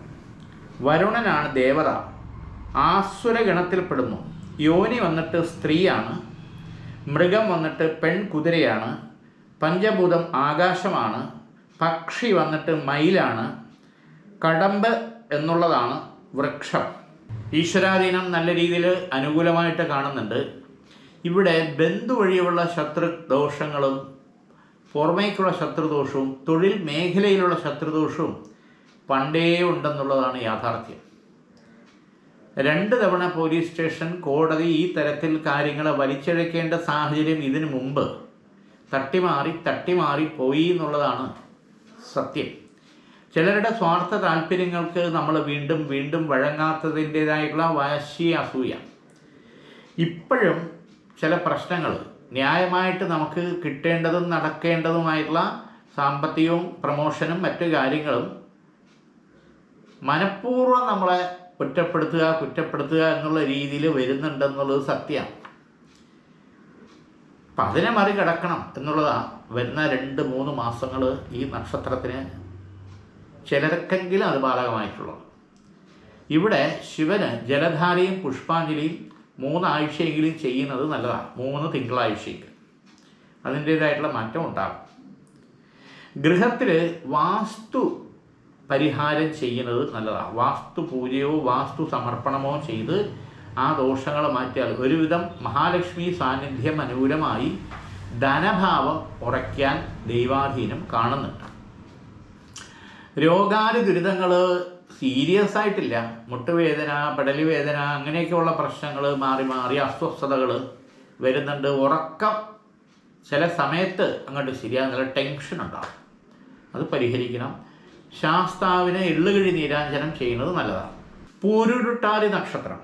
വരുണനാണ് ദേവത. ആസുരഗണത്തിൽപ്പെടുന്നു. യോനി വന്നിട്ട് സ്ത്രീയാണ്. മൃഗം വന്നിട്ട് പെൺകുതിരയാണ്. പഞ്ചഭൂതം ആകാശമാണ്. പക്ഷി വന്നിട്ട് മയിലാണ്. കടമ്പ് എന്നുള്ളതാണ് വൃക്ഷം. ഈശ്വരാധീനം നല്ല രീതിയിൽ അനുകൂലമായിട്ട് കാണുന്നുണ്ട്. ഇവിടെ ബന്ധു വഴിയുള്ള ശത്രുദോഷങ്ങളും പുറമേക്കുള്ള ശത്രുദോഷവും തൊഴിൽ മേഖലയിലുള്ള ശത്രുദോഷവും പണ്ടേ ഉണ്ടെന്നുള്ളതാണ് യാഥാർത്ഥ്യം. 2 തവണ പോലീസ് സ്റ്റേഷൻ, കോടതി ഈ തരത്തിൽ കാര്യങ്ങളെ വലിച്ചിഴക്കേണ്ട സാഹചര്യം ഇതിനു മുമ്പ് തട്ടിമാറി പോയി എന്നുള്ളതാണ് സത്യം. ചിലരുടെ സ്വാർത്ഥ താല്പര്യങ്ങൾക്ക് നമ്മൾ വീണ്ടും വഴങ്ങാത്തതിൻ്റേതായിട്ടുള്ള വാശി, അസൂയ. ഇപ്പോഴും ചില പ്രശ്നങ്ങൾ ന്യായമായിട്ട് നമുക്ക് കിട്ടേണ്ടതും നടക്കേണ്ടതുമായിട്ടുള്ള സാമ്പത്തികവും പ്രമോഷനും മറ്റു കാര്യങ്ങളും മനഃപൂർവ്വം നമ്മളെ കുറ്റപ്പെടുത്തുക എന്നുള്ള രീതിയിൽ വരുന്നുണ്ടെന്നുള്ളത് സത്യമാണ്. അപ്പം അതിനെ മറികടക്കണം എന്നുള്ളതാണ് വരുന്ന 2-3 മാസങ്ങൾ ഈ നക്ഷത്രത്തിന് ചിലർക്കെങ്കിലും അത് ബാധകമായിട്ടുള്ളത്. ഇവിടെ ശിവന് ജലധാരയും പുഷ്പാഞ്ജലിയും 3 ആഴ്ചയെങ്കിലും ചെയ്യുന്നത് നല്ലതാണ്. 3 തിങ്കളാഴ്ചയെങ്കിലും അതിൻ്റേതായിട്ടുള്ള മാറ്റം ഉണ്ടാകും. ഗൃഹത്തിൽ വാസ്തു പരിഹാരം ചെയ്യുന്നത് നല്ലതാണ്. വാസ്തു പൂജയോ വാസ്തു സമർപ്പണമോ ചെയ്ത് ആ ദോഷങ്ങൾ മാറ്റിയാൽ ഒരുവിധം മഹാലക്ഷ്മി സാന്നിധ്യം അനുകൂലമായി ധനഭാവം ഉറയ്ക്കാൻ ദൈവാധീനം കാണുന്നുണ്ട്. രോഗാതി ദുരിതങ്ങൾ സീരിയസ് ആയിട്ടില്ല. മുട്ടുവേദന, പെടലുവേദന, അങ്ങനെയൊക്കെയുള്ള പ്രശ്നങ്ങൾ മാറി അസ്വസ്ഥതകൾ വരുന്നുണ്ട്. ഉറക്കം ചില സമയത്ത് അങ്ങോട്ട് ശരിയാകുന്ന ടെൻഷൻ ഉണ്ടാകും. അത് പരിഹരിക്കണം. ശാസ്താവിന് എള്ളുകിഴി നീരാഞ്ജനം ചെയ്യുന്നത് നല്ലതാണ്. പൂരുരുട്ടാതി നക്ഷത്രം.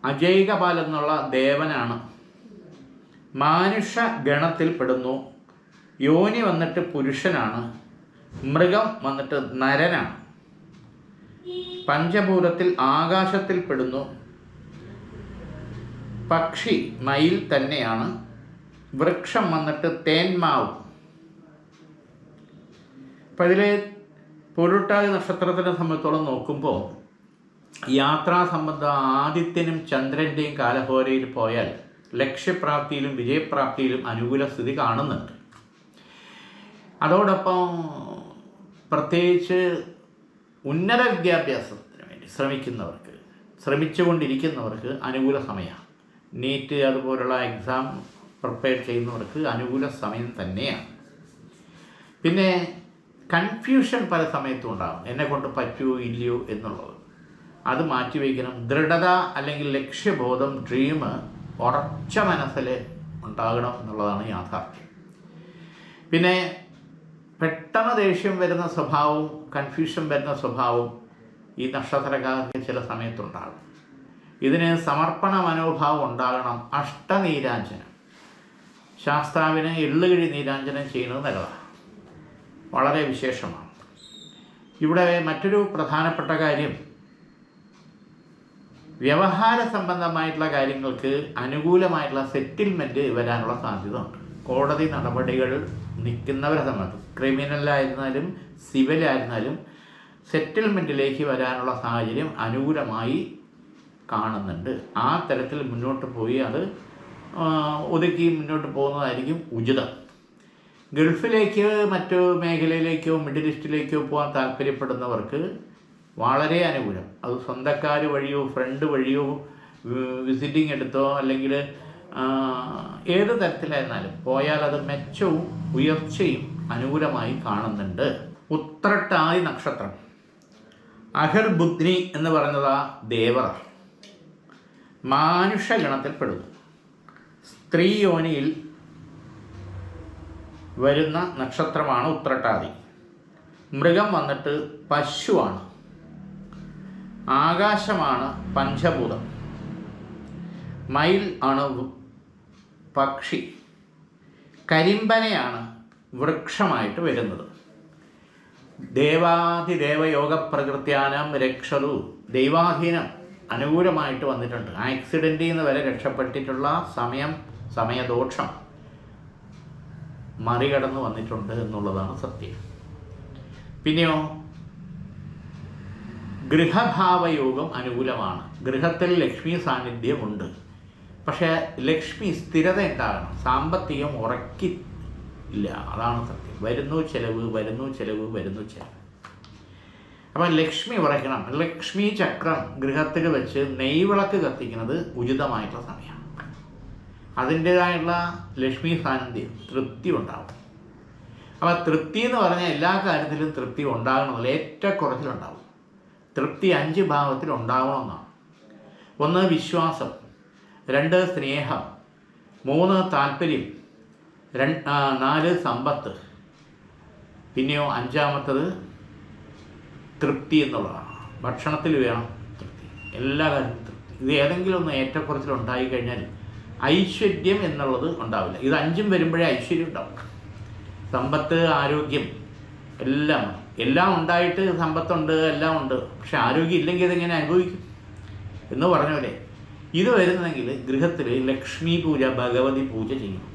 അജൈകപാൽ എന്നുള്ള ദേവനാണ്. മാനുഷ ഗണത്തിൽപ്പെടുന്നു. യോനി വന്നിട്ട് പുരുഷനാണ്. മൃഗം വന്നിട്ട് നരനാണ്. പഞ്ചഭൂതത്തിൽ ആകാശത്തിൽപ്പെടുന്നു. പക്ഷി മയിൽ തന്നെയാണ്. വൃക്ഷം വന്നിട്ട് തേന്മാവ്. അപ്പം ഇതിൽ പൊരുട്ടാതി നക്ഷത്രത്തിനെ സംബന്ധിച്ചോളം നോക്കുമ്പോൾ യാത്രാ സംബന്ധ ആദിത്യനും ചന്ദ്രൻ്റെയും കാലഹോരയിൽ പോയാൽ ലക്ഷ്യപ്രാപ്തിയിലും വിജയപ്രാപ്തിയിലും അനുകൂല സ്ഥിതി കാണുന്നുണ്ട്. അതോടൊപ്പം പ്രത്യേകിച്ച് ഉന്നത വിദ്യാഭ്യാസത്തിന് വേണ്ടി ശ്രമിച്ചുകൊണ്ടിരിക്കുന്നവർക്ക് അനുകൂല സമയമാണ്. നീറ്റ് അതുപോലുള്ള എക്സാം പ്രിപ്പയർ ചെയ്യുന്നവർക്ക് അനുകൂല സമയം തന്നെയാണ്. പിന്നെ കൺഫ്യൂഷൻ പല സമയത്തും ഉണ്ടാകും. എന്നെക്കൊണ്ട് പറ്റുമോ ഇല്ലയോ എന്നുള്ളത്. അത് മാറ്റിവെക്കണം. ദൃഢത അല്ലെങ്കിൽ ലക്ഷ്യബോധം, ഡ്രീം ഉറച്ച മനസ്സിൽ ഉണ്ടാകണം എന്നുള്ളതാണ് യാഥാർത്ഥ്യം. പിന്നെ പെട്ടെന്ന് ദേഷ്യം വരുന്ന സ്വഭാവവും കൺഫ്യൂഷൻ വരുന്ന സ്വഭാവവും ഈ നക്ഷത്രക്കാർക്ക് ചില സമയത്തുണ്ടാകും. ഇതിന് സമർപ്പണ മനോഭാവം ഉണ്ടാകണം. അഷ്ടനീരാഞ്ജനം, ശാസ്താവിന് എള്ളുകിഴി നീരാഞ്ജനം ചെയ്യുന്നത് നല്ലതാണ്, വളരെ വിശേഷമാണ്. ഇവിടെ മറ്റൊരു പ്രധാനപ്പെട്ട കാര്യം, വ്യവഹാര സംബന്ധമായിട്ടുള്ള കാര്യങ്ങൾക്ക് അനുകൂലമായിട്ടുള്ള സെറ്റിൽമെൻറ്റ് വരാനുള്ള സാധ്യത ഉണ്ട്. കോടതി നടപടികൾ നിൽക്കുന്നവരെ സംബന്ധിച്ച് ക്രിമിനലായിരുന്നാലും സിവിലായിരുന്നാലും സെറ്റിൽമെൻറ്റിലേക്ക് വരാനുള്ള സാഹചര്യം അനുകൂലമായി കാണുന്നുണ്ട്. ആ തരത്തിൽ മുന്നോട്ട് പോയി അത് ഒതുക്കി മുന്നോട്ട് പോകുന്നതായിരിക്കും ഉചിതം. ഗൾഫിലേക്ക് മറ്റു മേഖലയിലേക്കോ മിഡിൽ ഈസ്റ്റിലേക്കോ പോകാൻ താല്പര്യപ്പെടുന്നവർക്ക് വളരെ അനുകൂലം. അത് സ്വന്തക്കാർ വഴിയോ ഫ്രണ്ട് വഴിയോ വിസിറ്റിംഗ് എടുത്തോ അല്ലെങ്കിൽ ഏത് തരത്തിലായിരുന്നാലും പോയാൽ അത് മെച്ചവും ഉയർച്ചയും അനുകൂലമായി കാണുന്നുണ്ട്. ഉത്രട്ടാതി നക്ഷത്രം. അഹിർബുദ്നി എന്ന് പറയുന്നത് ദേവത, മാനുഷഗണത്തിൽപ്പെടുന്നു. സ്ത്രീ യോനിയിൽ വരുന്ന നക്ഷത്രമാണ് ഉത്രട്ടാതി. മൃഗം വന്നിട്ട് പശുവാണ്. ആകാശമാണ് പഞ്ചഭൂതം. മയിൽ ആണ് പക്ഷി. കരിമ്പനയാണ് വൃക്ഷമായിട്ട് വരുന്നത്. ദേവാധിദേവയോഗ പ്രകൃത്യാനം രക്ഷതു, ദൈവാധീനം അനുകൂലമായിട്ട് വന്നിട്ടുണ്ട്. ആക്സിഡൻറ്റിൽ നിന്ന് വരെ രക്ഷപ്പെട്ടിട്ടുള്ള സമയദോഷം മറികടന്ന് വന്നിട്ടുണ്ട് എന്നുള്ളതാണ് സത്യം. പിന്നെയോ ഗൃഹഭാവയോഗം അനുകൂലമാണ്. ഗൃഹത്തിൽ ലക്ഷ്മി സാന്നിധ്യമുണ്ട്. പക്ഷേ ലക്ഷ്മി സ്ഥിരത ഉണ്ടാകണം. സാമ്പത്തികം ഉറക്കില്ല, അതാണ് സത്യം. വരുന്നു ചെലവ്. അപ്പം ലക്ഷ്മി ഉറയ്ക്കണം. ലക്ഷ്മി ചക്രം ഗൃഹത്തിൽ വെച്ച് നെയ്വിളക്ക് കത്തിക്കുന്നത് ഉചിതമായിട്ടുള്ള സമയമാണ്. അതിൻ്റേതായുള്ള ലക്ഷ്മി സാന്നിധ്യം, തൃപ്തി ഉണ്ടാവും. അപ്പോൾ തൃപ്തി എന്ന് പറഞ്ഞാൽ എല്ലാ കാര്യത്തിലും തൃപ്തി ഉണ്ടാകണമെന്നില്ല, ഏറ്റക്കുറച്ചിലുണ്ടാവും. തൃപ്തി 5 ഭാവത്തിൽ ഉണ്ടാവണമെന്നാണ്. 1 വിശ്വാസം, 2 സ്നേഹം, 3 താല്പര്യം, 4 സമ്പത്ത്, പിന്നെയോ 5-മത്തത് തൃപ്തി എന്നുള്ളതാണ്. ഭക്ഷണത്തിൽ വേണം തൃപ്തി, എല്ലാ കാര്യത്തിലും തൃപ്തി. ഇത് ഏതെങ്കിലും ഒന്ന് ഏറ്റക്കുറച്ചിലുണ്ടായി കഴിഞ്ഞാൽ ഐശ്വര്യം എന്നുള്ളത് ഉണ്ടാവില്ല. ഇത് 5ഉം വരുമ്പോഴേ ഐശ്വര്യം ഉണ്ടാവും. സമ്പത്ത്, ആരോഗ്യം എല്ലാം ഉണ്ടായിട്ട് സമ്പത്തുണ്ട്, എല്ലാം ഉണ്ട്, പക്ഷെ ആരോഗ്യം ഇല്ലെങ്കിൽ ഇതെങ്ങനെ അനുഭവിക്കും എന്ന് പറഞ്ഞ പോലെ ഇത് വരുന്നതെങ്കിൽ ഗൃഹത്തിൽ ലക്ഷ്മി പൂജ, ഭഗവതി പൂജ ചെയ്യണം.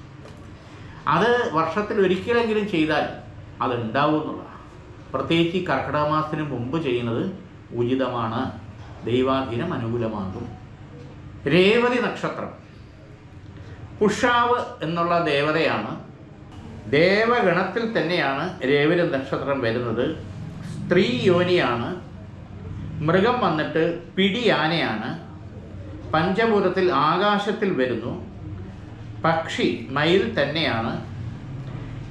അത് വർഷത്തിൽ ഒരിക്കലെങ്കിലും ചെയ്താൽ അതുണ്ടാവും എന്നുള്ളതാണ്. പ്രത്യേകിച്ച് കർക്കിടക മാസത്തിന് മുമ്പ് ചെയ്യുന്നത് ഉചിതമാണ്. ദൈവാധീനം അനുകൂലമാകും. രേവതി നക്ഷത്രം, പുഷാവ് എന്നുള്ള ദേവതയാണ്. ദേവഗണത്തിൽ തന്നെയാണ് രേവതി നക്ഷത്രം വരുന്നത്. സ്ത്രീ യോനിയാണ്. മൃഗം വന്നിട്ട് പിടിയാനയാണ്. പഞ്ചഭൂതത്തിൽ ആകാശത്തിൽ വരുന്നു. പക്ഷി മയിൽ തന്നെയാണ്.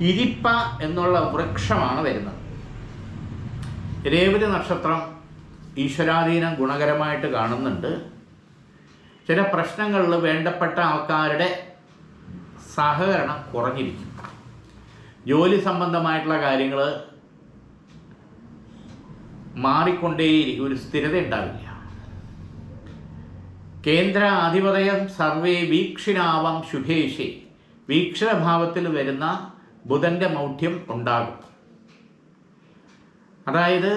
ഇരിപ്പ എന്നുള്ള വൃക്ഷമാണ് വരുന്നത്. രേവതി നക്ഷത്രം ഈശ്വരാധീനം ഗുണകരമായിട്ട് കാണുന്നുണ്ട്. ചില പ്രശ്നങ്ങളിൽ വേണ്ടപ്പെട്ട ആൾക്കാരുടെ സഹകരണം കുറഞ്ഞിരിക്കും. ജോലി സംബന്ധമായിട്ടുള്ള കാര്യങ്ങൾ മാറിക്കൊണ്ടേയിരിക്കും, ഒരു സ്ഥിരത ഉണ്ടാവില്ല. കേന്ദ്ര അധിപതയം സർവേ വീക്ഷിണാവം ശുഭേശി, വീക്ഷണഭാവത്തിൽ വരുന്ന ബുധൻ്റെ മൗഢ്യം ഉണ്ടാകും. അതായത്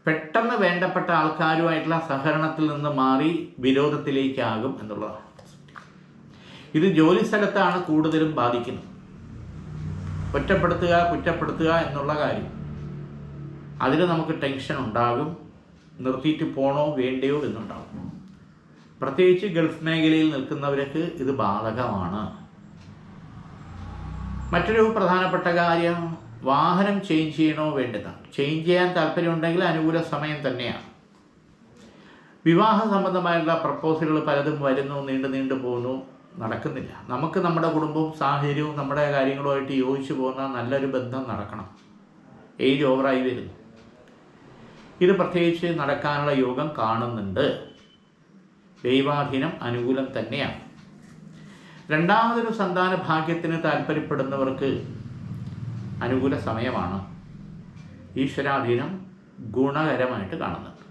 പെട്ടെന്ന് വേണ്ടപ്പെട്ട ആൾക്കാരുമായിട്ടുള്ള സഹകരണത്തിൽ നിന്ന് മാറി വിരോധത്തിലേക്കാകും എന്നുള്ളതാണ്. ഇത് ജോലി സ്ഥലത്താണ് കൂടുതലും ബാധിക്കുന്നത്. കുറ്റപ്പെടുത്തുക എന്നുള്ള കാര്യം, അതിൽ നമുക്ക് ടെൻഷൻ ഉണ്ടാകും. നിർത്തിയിട്ട് പോണോ വേണ്ടയോ എന്നുണ്ടാകും. പ്രത്യേകിച്ച് ഗൾഫ് മേഖലയിൽ നിൽക്കുന്നവർക്ക് ഇത് ബാധകമാണ്. മറ്റൊരു പ്രധാനപ്പെട്ട കാര്യം, വാഹനം ചേഞ്ച് ചെയ്യണോ വേണ്ടതാണ്. ചേഞ്ച് ചെയ്യാൻ താല്പര്യമുണ്ടെങ്കിൽ അനുകൂല സമയം തന്നെയാണ്. വിവാഹ സംബന്ധമായുള്ള പ്രപ്പോസലുകൾ പലതും വരുന്നു, നീണ്ടു പോകുന്നു, നടക്കുന്നില്ല. നമുക്ക് നമ്മുടെ കുടുംബവും സാഹചര്യവും നമ്മുടെ കാര്യങ്ങളുമായിട്ട് യോജിച്ചു പോകുന്ന നല്ലൊരു ബന്ധം നടക്കണം. ഏജ് ഓവറായി വരുന്നു. ഇത് പ്രത്യേകിച്ച് നടക്കാനുള്ള യോഗം കാണുന്നുണ്ട്. ദൈവാധീനം അനുകൂലം തന്നെയാണ്. രണ്ടാമതൊരു സന്താന ഭാഗ്യത്തിന് താല്പര്യപ്പെടുന്നവർക്ക് അനുകൂല സമയമാണ്. ഈശ്വരാധീനം ഗുണകരമായിട്ട് കാണുന്നുണ്ട്.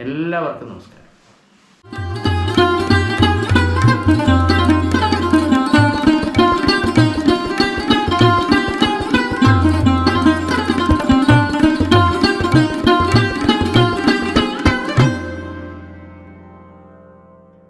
എല്ലാവർക്കും നമസ്കാരം.